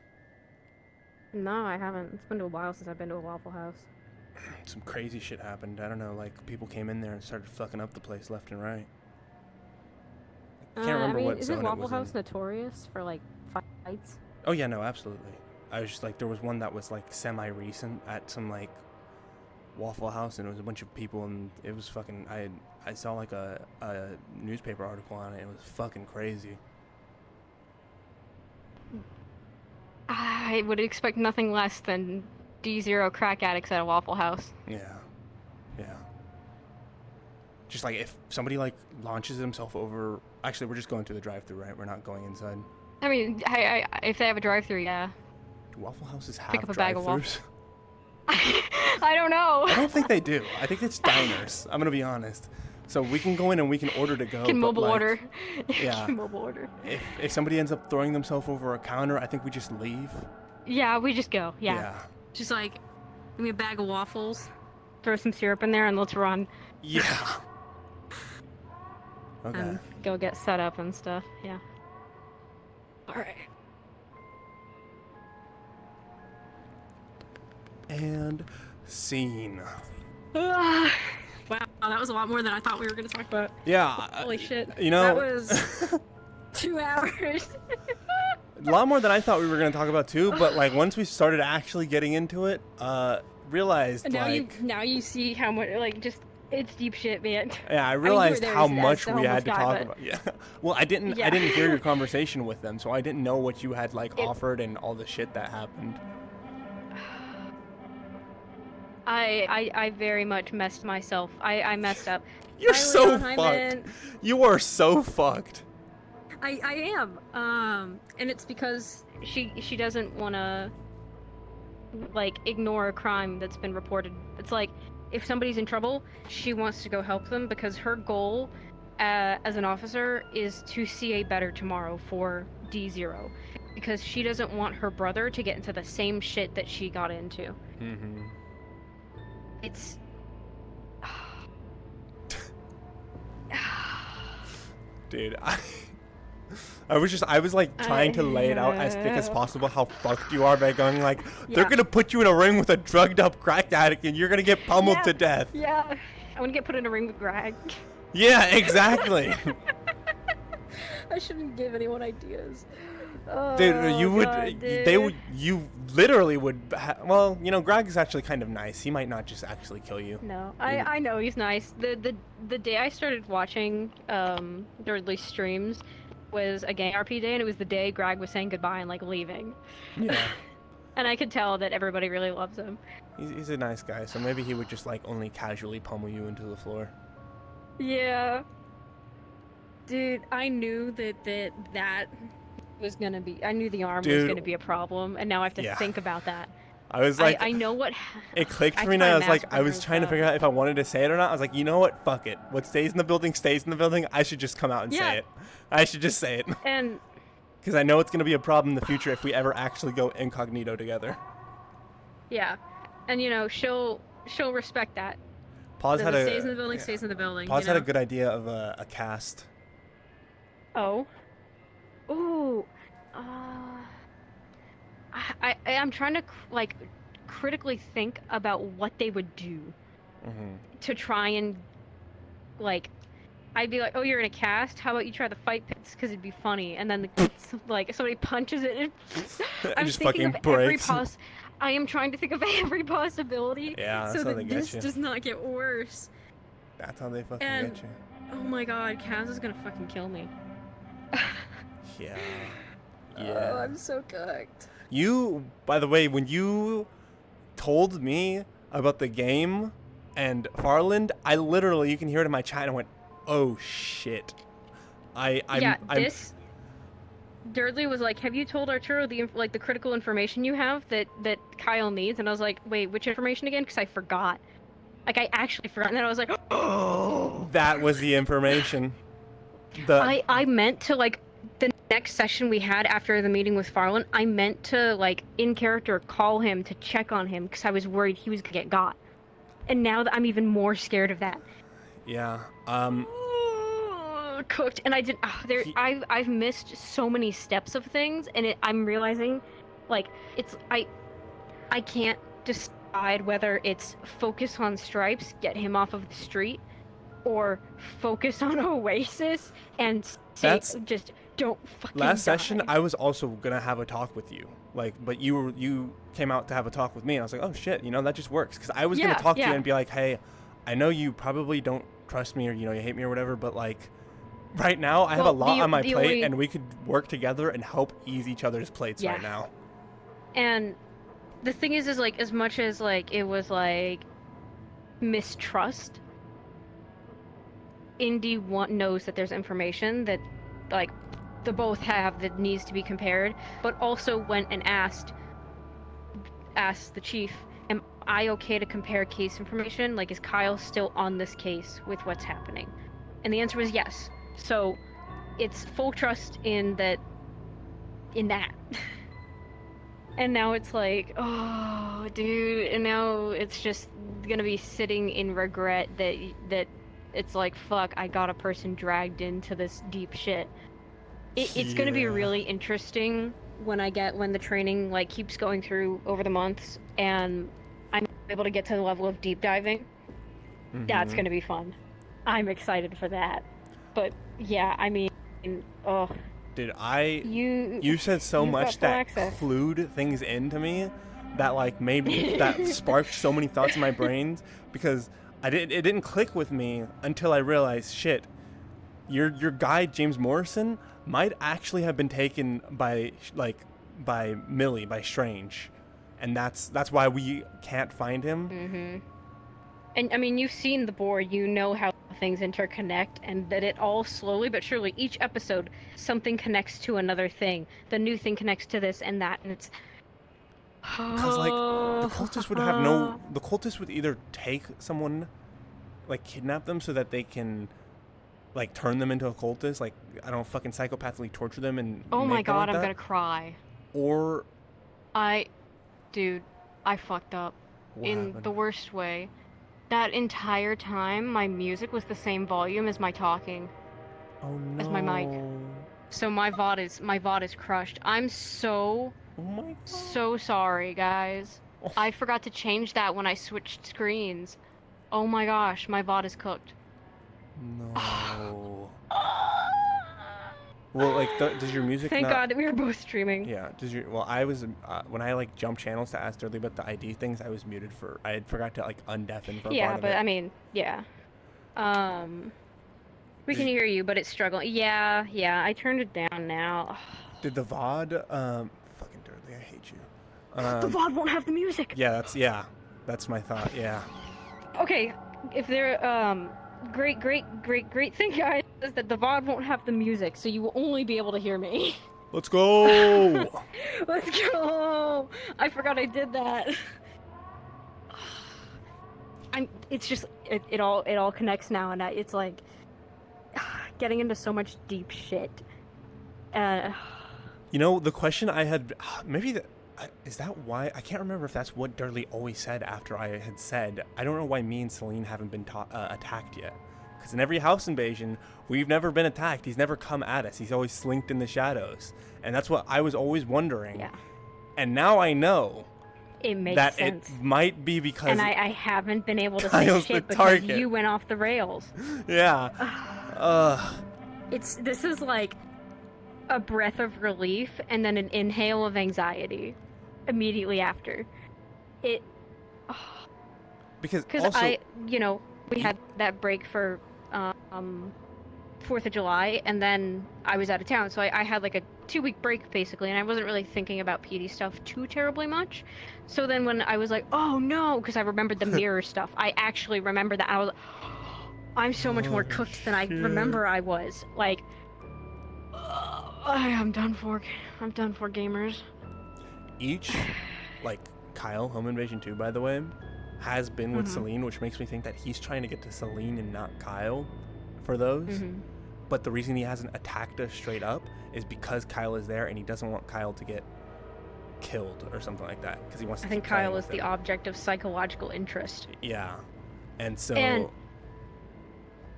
No, I haven't. It's been a while since I've been to a Waffle House. Some crazy shit happened. I don't know, like, people came in there and started fucking up the place left and right. I can't remember what zone isn't Waffle it was House in. notorious for, like, fights? Oh yeah, no, absolutely. I was just like, there was one that was, like, semi-recent at some, like, Waffle House, and it was a bunch of people, and it was fucking... I saw, like, a newspaper article on it. It was fucking crazy. I would expect nothing less than D0 crack addicts at a Waffle House. Yeah. Yeah. Just like if somebody like launches himself over... Actually, we're just going through the drive-thru, right? We're not going inside. I mean, if they have a drive-thru, yeah. Do Waffle Houses have Pick up a bag of drive-thrus? I don't know. I don't think they do. I think it's diners. I'm gonna be honest. So we can go in and we can order to go. Can but, mobile like, order. Yeah. Can mobile order. If somebody ends up throwing themselves over a counter, I think we just leave. Yeah, we just go. Yeah. Just like, give me a bag of waffles. Throw some syrup in there and let's run. Yeah. Okay. And go get set up and stuff. Yeah. Alright. And scene. Wow, that was a lot more than I thought we were going to talk about. Yeah. Holy shit. You know, That was 2 hours. a lot more than I thought we were going to talk about too, but like once we started actually getting into it, realized And now you see how much, like, just, it's deep shit, man. Yeah, I you were realized there how as much the we had homeless to guy, talk but- about. Yeah. Well, I didn't Yeah. hear your conversation with them, so I didn't know what you had like offered and all the shit that happened. I very much messed myself. I messed up. You're Hi, so Leon, hi, fucked. Min. You are so fucked. I am. And it's because she doesn't want to, like, ignore a crime that's been reported. It's like, if somebody's in trouble, she wants to go help them because her goal as an officer is to see a better tomorrow for D0. Because she doesn't want her brother to get into the same shit that she got into. Mm-hmm. It's... Dude, I was like trying to lay it out as thick as possible how fucked you are by going like, they're Yeah. gonna put you in a ring with a drugged up crack addict and you're gonna get pummeled to death. Yeah. I want to get put in a ring with Greg. Yeah, exactly. I shouldn't give anyone ideas. Dude, you would, God, they dude. would, you literally would, well, you know, Greg is actually kind of nice. He might not just actually kill you. No, I know he's nice. The day I started watching Durdley streams was a gay RP day, and it was the day Greg was saying goodbye and like leaving. Yeah. And I could tell that everybody really loves him. He's a nice guy, so maybe he would just like only casually pummel you into the floor. Yeah. Dude, I knew that Was gonna be. I knew the arm was Dude. gonna be a problem, and now I have to Yeah. think about that. I was like, I know what. it clicked I for me can now. I find was like, I mass was murders trying to stuff. figure out if I wanted to say it or not. I was like, you know what? Fuck it. What stays in the building stays in the building. I should just come out and Yeah. say it. I should just say it. And Because I know it's going to be a problem in the future if we ever actually go incognito together. yeah, and you know she'll respect that. Pause had stays in the a building, stays in the building. Pause you had a know? good idea of a cast. Oh. Ooh. I'm trying to like critically think about what they would do Mm-hmm. to try and like. I'd be like, oh, you're in a cast. How about you try the fight pits? Because it'd be funny. And then like somebody punches it. And I'm just thinking fucking of breaks. I am trying to think of every possibility. Yeah, that's So how they that get this you. does not get worse. That's how they fucking And- get you. Oh my god, Kaz is gonna fucking kill me. Yeah. Oh, Yeah. I'm so cooked. You, by the way, when you told me about the game and Farland, I literally, you can hear it in my chat, and I went, oh shit. I'm Durdley was like, have you told Arturo the the critical information you have that Kyle needs? And I was like, wait, which information again? Because I forgot. Like, I actually forgot. And then I was like, oh. that was the information. I meant to, like, the next session we had after the meeting with Farland, I meant to, like, in character, call him to check on him because I was worried he was going to get got. And now that I'm even more scared of that. Yeah. Cooked. And I did. I've missed so many steps of things, and I'm realizing, like, it's I can't decide whether it's focus on Stripes, get him off of the street, or focus on Oasis and say, just don't fucking Last die. session, I was also gonna have a talk with you, like, but you came out to have a talk with me, and I was like, oh shit, you know, that just works, because I was gonna talk to you and be like, hey, I know you probably don't trust me or you hate me or whatever, but like, right now I have a lot on my plate, and we could work together and help ease each other's plates right now. And the thing is like, as much as like it was like mistrust, Indy knows that there's information that like the both have that needs to be compared, but also went and asked the chief, I okay to compare case information? Like, is Kyle still on this case with what's happening? And the answer was yes. So, it's full trust in that. And now it's like, oh, dude, and now it's just gonna be sitting in regret that it's like, fuck, I got a person dragged into this deep shit. It's gonna be really interesting when the training like keeps going through over the months and I'm able to get to the level of deep diving. Mm-hmm. That's gonna be fun. I'm excited for that. But yeah, I mean, oh. Dude, you said so much that clued things into me that like that sparked so many thoughts in my brains, because it didn't click with me until I realized, shit, your guy James Morrison might actually have been taken by Millie, by Strange, and that's why we can't find him. Mm-hmm. And I mean, you've seen the board, you know how things interconnect, and that it all slowly but surely, each episode, something connects to another thing. The new thing connects to this and that, and it's... Because, like, the cultists would either take someone, like, kidnap them so that they can, like, turn them into a cultist, like, I don't know, fucking psychopathically torture them and oh my god, like I'm gonna cry. Or... Dude, I fucked up. What in happened? The worst way. That entire time, my music was the same volume as my talking. Oh no. As my mic. So my VOD is crushed. I'm so sorry, guys. Oh. I forgot to change that when I switched screens. Oh my gosh, my VOD is cooked. No. Well, like, does your music Thank God that we were both streaming. Yeah, well, I was, when I, like, jumped channels to ask earlier about the ID things, I was muted I had forgot to, like, undeafen for yeah, part of but it. I mean, yeah. We can hear you, but it's struggling. Yeah, I turned it down now. Did the VOD, fucking Dudley, I hate you. The VOD won't have the music! Yeah, that's my thought, yeah. Okay, if they're, great thing, guys, is that the VOD won't have the music, so you will only be able to hear me. Let's go! Let's go! I forgot I did that. It's just, it all connects now, and it's like, getting into so much deep shit. You know, the question I had, is that why? I can't remember if that's what Dudley always said after I had said, I don't know why me and Celine haven't been attacked yet. Because in every house invasion, we've never been attacked. He's never come at us. He's always slinked in the shadows. And that's what I was always wondering. Yeah. And now I know it makes that sense. It might be because... And I haven't been able to Kyle's say shit the because target. you went off the rails. Yeah. This is like a breath of relief and then an inhale of anxiety immediately after. Because also, we had that break for 4th of July, and then I was out of town, so I had like a 2-week break basically, and I wasn't really thinking about PD stuff too terribly much. So then when I was like, oh no, because I remembered the mirror stuff, I actually remembered that. I was like, I'm so much more cooked than I remember I was. Like, I'm done for. I'm done for, gamers. Each, like, Kyle, Home Invasion 2, by the way, has been with Celine, which makes me think that he's trying to get to Celine and not Kyle for those. But the reason he hasn't attacked us straight up is because Kyle is there and he doesn't want Kyle to get killed or something like that, because he wants to I think Kyle is the object of psychological interest. Yeah. And so...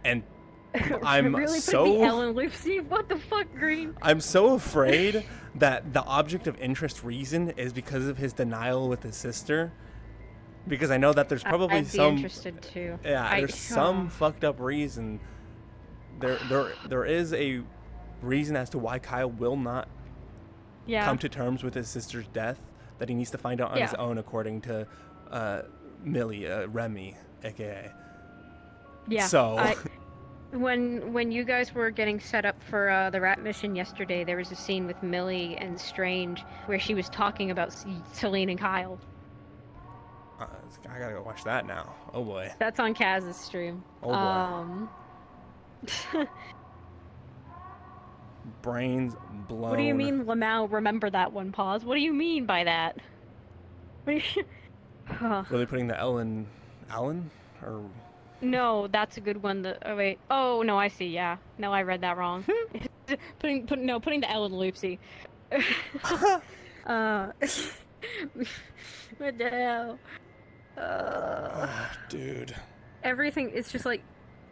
And I'm really so... put me Ellen Lucy, what the fuck, Green? I'm so afraid that the object of interest reason is because of his denial with his sister. Because I know that there's probably I'd be interested too. Yeah, there's some fucked up reason. There is a reason as to why Kyle will not come to terms with his sister's death, that he needs to find out on his own, according to Millie, Remy, aka. Yeah. So when you guys were getting set up for the rat mission yesterday, there was a scene with Millie and Strange where she was talking about Celine and Kyle. I gotta go watch that now. Oh boy. That's on Kaz's stream. Oh boy. Brains blown. What do you mean, Lamau? Remember that one? Pause. What do you mean by that? Huh. Were they putting the L in Alan? Or No, that's a good one. Oh wait. Oh no, I see. Yeah. No, I read that wrong. putting the L in Loopsy. uh, what the hell? dude. Everything. It's just like,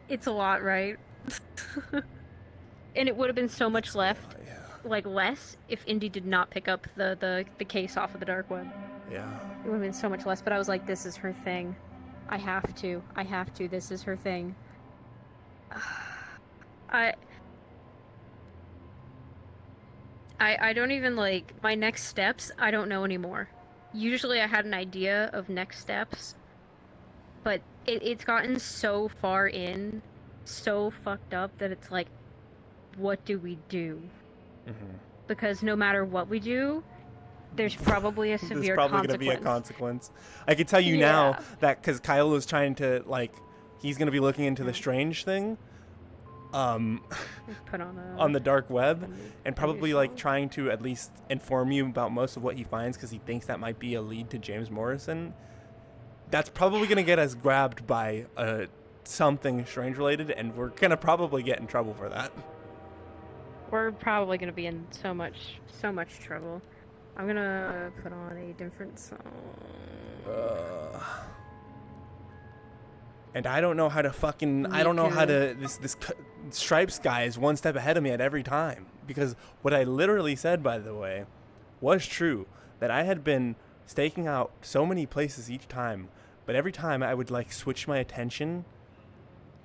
it's a lot, right? And it would have been so much left, like less, if Indy did not pick up the case off of the dark web. Yeah. It would have been so much less. But I was like, this is her thing. I have to. This is her thing. I don't even, like, my next steps, I don't know anymore. Usually I had an idea of next steps, but it's gotten so far in, so fucked up that it's like, what do we do? Mm-hmm. Because no matter what we do, there's probably a severe There's probably going to be a consequence. I can tell you now that because Kyle was trying to, like, he's going to be looking into the strange thing put on the dark web, and probably, like, trying to at least inform you about most of what he finds because he thinks that might be a lead to James Morrison. That's probably going to get us grabbed by something strange related, and we're going to probably get in trouble for that. We're probably going to be in so much trouble. I'm gonna put on a different song. And I don't know how to fucking... I don't know how to... This Stripes guy is one step ahead of me at every time. Because what I literally said, by the way, was true. That I had been staking out so many places each time. But every time I would, like, switch my attention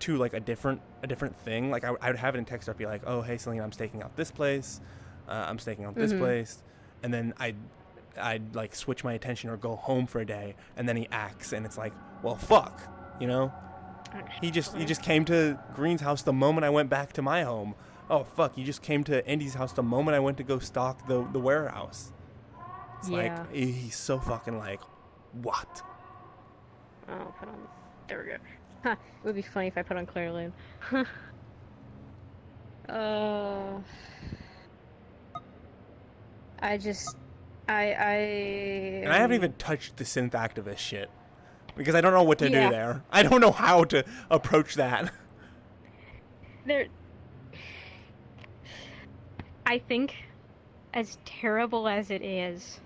to, like, a different thing. Like, I would have it in text. I'd be like, oh, hey, Selena, I'm staking out this place. I'm staking out this place. And then I'd like switch my attention or go home for a day, and then he acts, and it's like, well, fuck, you know? He just came to Green's house the moment I went back to my home. Oh, fuck, he just came to Indy's house the moment I went to go stock the warehouse. It's like, he's so fucking like, what? Oh, put on... There we go. Huh, it would be funny if I put on Claire Lune. And I haven't even touched the synth activist shit. Because I don't know what to do there. I don't know how to approach that. I think, as terrible as it is...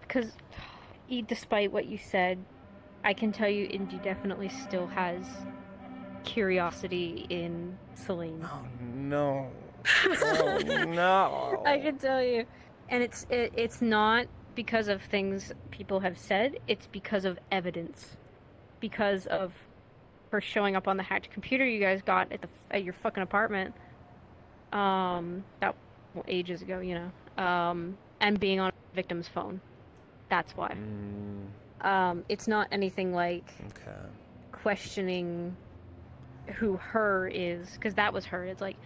Because, despite what you said, I can tell you Indy definitely still has curiosity in Celine. Oh, no. Oh, no. I can tell you. And it's not because of things people have said, it's because of evidence. Because of her showing up on the hacked computer you guys got at your fucking apartment. Ages ago, you know. And being on a victim's phone. That's why. It's not anything like questioning who her is, because that was her. It's like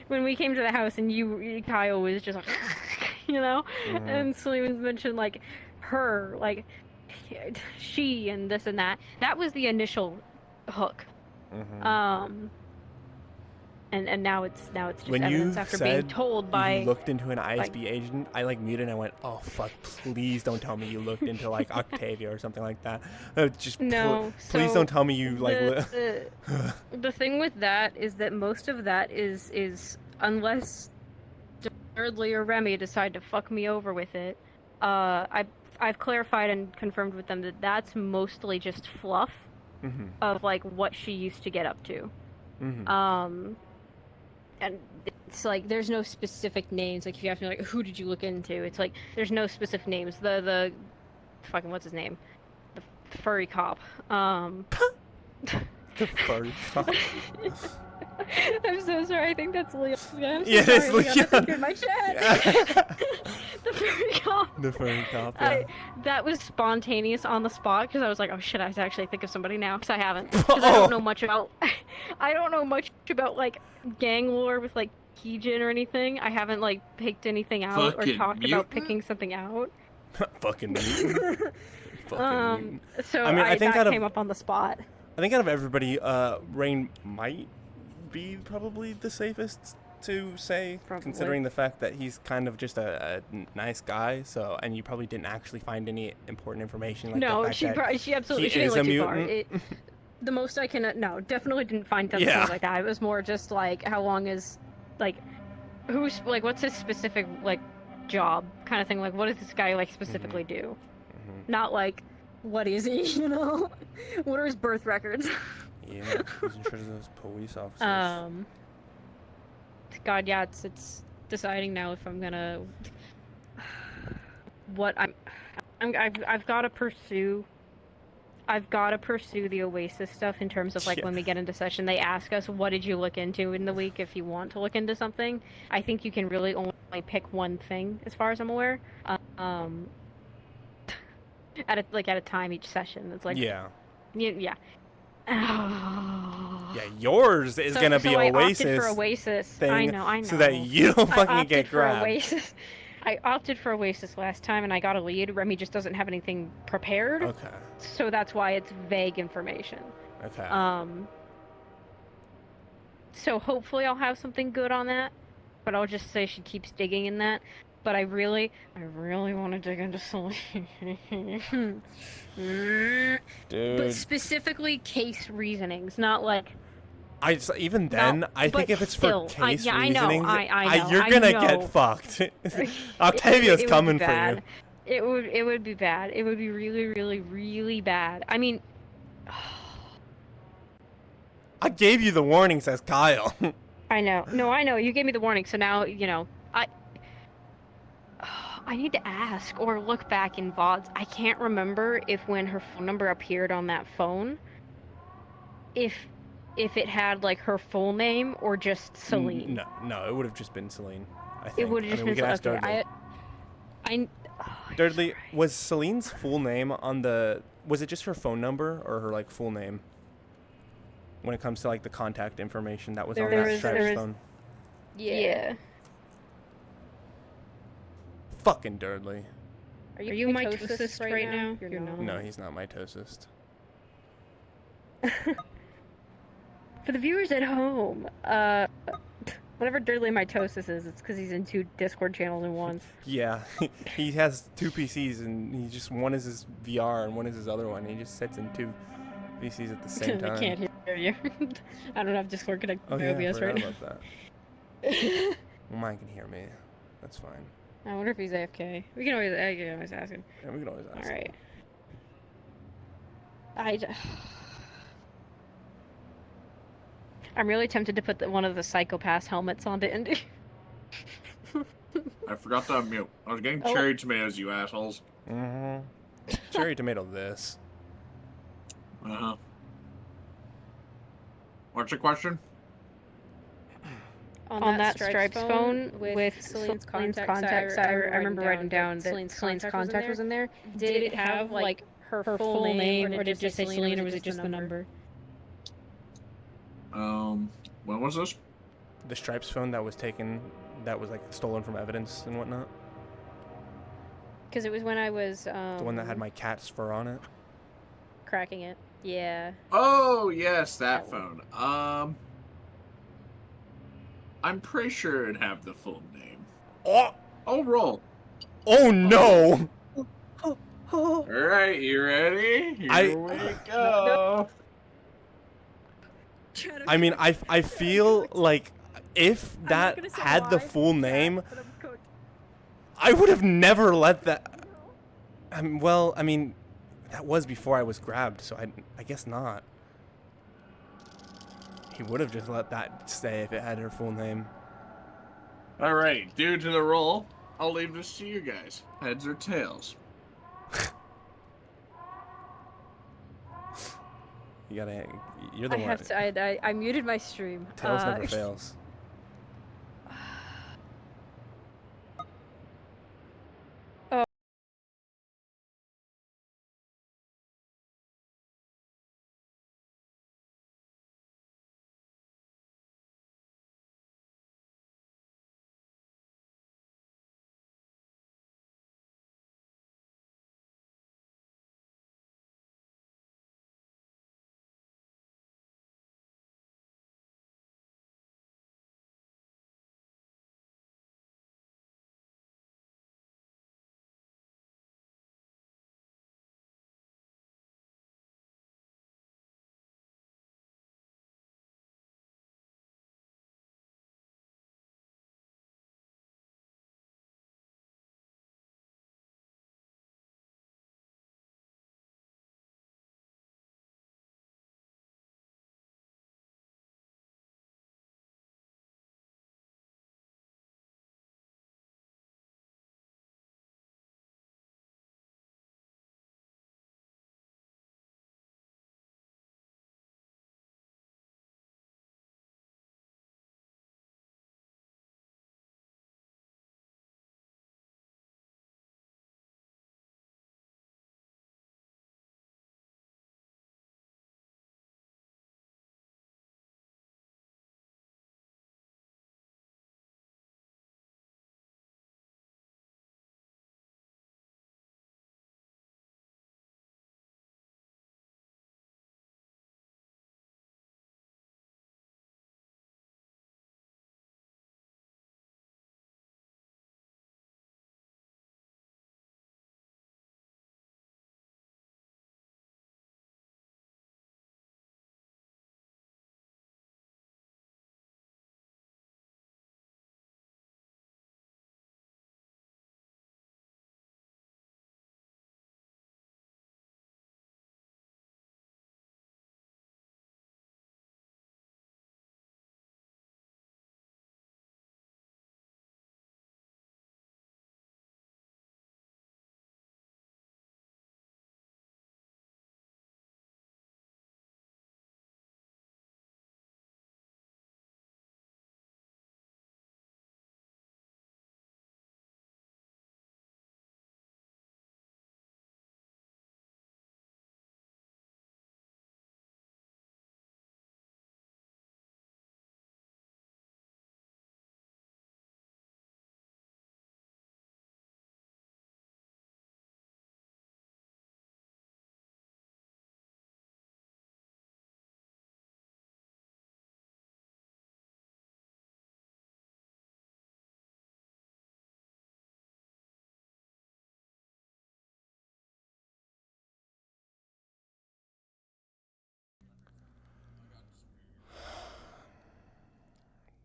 when we came to the house and Kyle was just like, you know, and Celine mentioned like her, like she and this and that. That was the initial hook. And now it's just when evidence after being told by... you looked into an ISB agent, I like muted and I went, oh fuck, please don't tell me you looked into like Octavia or something like that. Please don't tell me you like... The thing with that is that most of that is unless Dudley or Remy decide to fuck me over with it, I've clarified and confirmed with them that that's mostly just fluff of like what she used to get up to. And it's like, there's no specific names. Like, if you ask me, like, who did you look into? It's like, there's no specific names. The fucking, what's his name? The furry cop. The furry cop. I'm so sorry. I think that's Leon. I'm so it's sorry. Leon. In my chat. The furry cop. The furry cop, yeah. That was spontaneous on the spot, because I was like, oh shit, I have to actually think of somebody now, because I haven't. Because I don't know much about... I don't know much about, like, gang lore with, like, Keijin or anything. I haven't, like, picked anything out or talked about picking something out. Fucking mutant. Fucking mutant. So I think that came up on the spot. I think out of everybody, Rain might be probably the safest to say, Probably. considering the fact that he's kind of just a nice guy. So, and you probably didn't actually find any important information, like No, the fact she that she absolutely he she didn't is look a too far. mutant. The most I can no, definitely didn't find things Yeah. like that. It was more just like how long is like who's like what's his specific like job kind of thing. Like what does this guy like specifically do? Not like what is he? You know, what are his birth records? Yeah, he's in charge of those police officers. God, yeah, it's deciding now if I'm gonna what I've got to pursue. I've got to pursue the Oasis stuff in terms of like Yeah. when we get into session, they ask us what did you look into in the week if you want to look into something. I think you can really only pick one thing, as far as I'm aware. At a time each session. It's like Yeah. yeah. Yeah, yours is gonna be I Oasis. opted for Oasis. Thing, I know. so that you don't I fucking opted get for grabbed. Oasis. I opted for Oasis last time, and I got a lead. Remy just doesn't have anything prepared. Okay. So that's why it's vague information. Okay. So hopefully I'll have something good on that, but I'll just say she keeps digging in that. But I really want to dig into Celine. Dude. But specifically case reasonings, not like. Even then, No, I think but if it's still, for case I know, reasonings, I know, you're I gonna know. get fucked. Octavia's it would coming be for bad. you. It would be bad. It would be really, really, really bad. I mean, I gave you the warning, says Kyle. I know. No, I know. You gave me the warning, so now I need to ask or look back in VODs. I can't remember if when her phone number appeared on that phone, if it had like her full name or just Celine. No, it would have just been Celine. I think. It would have just been okay. Dudley, was Celine's full name on the? Was it just her phone number or her like full name? When it comes to like the contact information that was on that Stripes phone. Yeah. Fucking Dudley. Are you mitosis right now? You're not. No, he's not mitosis. For the viewers at home, whatever Dudley mitosis is, it's because he's in 2 Discord channels in one. Yeah, he has 2 PCs and he just one is his VR and one is his other one. He just sits in 2 PCs at the same time. I can't hear you. I don't have Discord connected to OBS right now. About that. Well, mine can hear me. That's fine. I wonder if he's AFK. I can always ask him. Yeah, we can always ask. All right. I'm really tempted to put one of the Psychopath helmets onto Indy. I forgot to unmute. I was getting cherry tomatoes, you assholes. Cherry tomato this. Uh-huh. What's your question? On that Stripes phone with Celine's contacts, I remember writing down that Celine's contact was in there. Did it have like her full name, or did it just say Celine, or was it just the number? When was this? The Stripes phone that was taken, that was like stolen from evidence and whatnot. Because it was when I was The one that had my cat's fur on it. cracking it. Yeah. Oh, yes, that phone. I'm pretty sure it'd have the full name. Oh, roll. Oh no! Alright, you ready? Here we go. I mean, I feel like if that had the full name, I would have never let that. Well, I mean, that was before I was grabbed, so I guess not. He would have just let that stay if it had her full name. Alright, due to the roll, I'll leave this to you guys. Heads or tails? You're the one. I muted my stream. Tails never fails.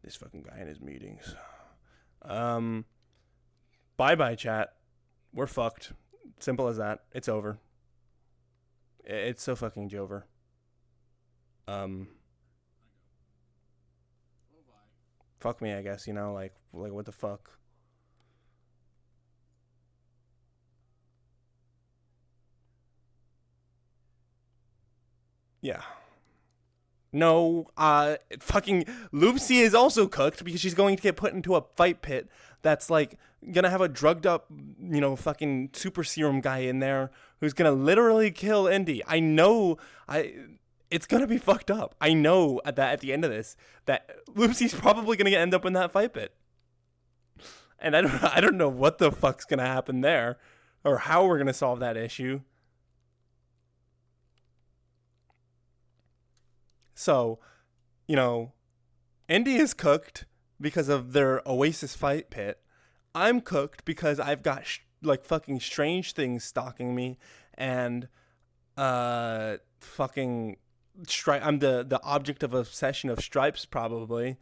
This fucking guy in his meetings. Bye-bye, chat. We're fucked. Simple as that. It's over. It's so fucking Jover. Fuck me, I guess, you know, like what the fuck? Yeah. No, fucking Lucy is also cooked because she's going to get put into a fight pit that's like gonna have a drugged up, you know, fucking super serum guy in there who's gonna literally kill Indy. I know, it's gonna be fucked up. I know that at the end of this, that Lucy's probably gonna end up in that fight pit, and I don't know what the fuck's gonna happen there, or how we're gonna solve that issue. So, you know, Indy is cooked because of their Oasis fight pit. I'm cooked because I've got like fucking strange things stalking me, and fucking I'm the object of obsession of Stripes probably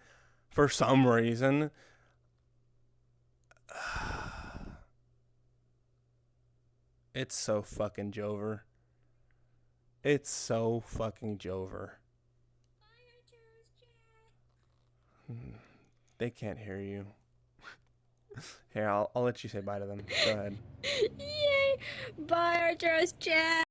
for some reason. It's so fucking Jover. It's so fucking Jover. They can't hear you. Here, I'll let you say bye to them. Go ahead. Yay! Bye, Arturo's chat!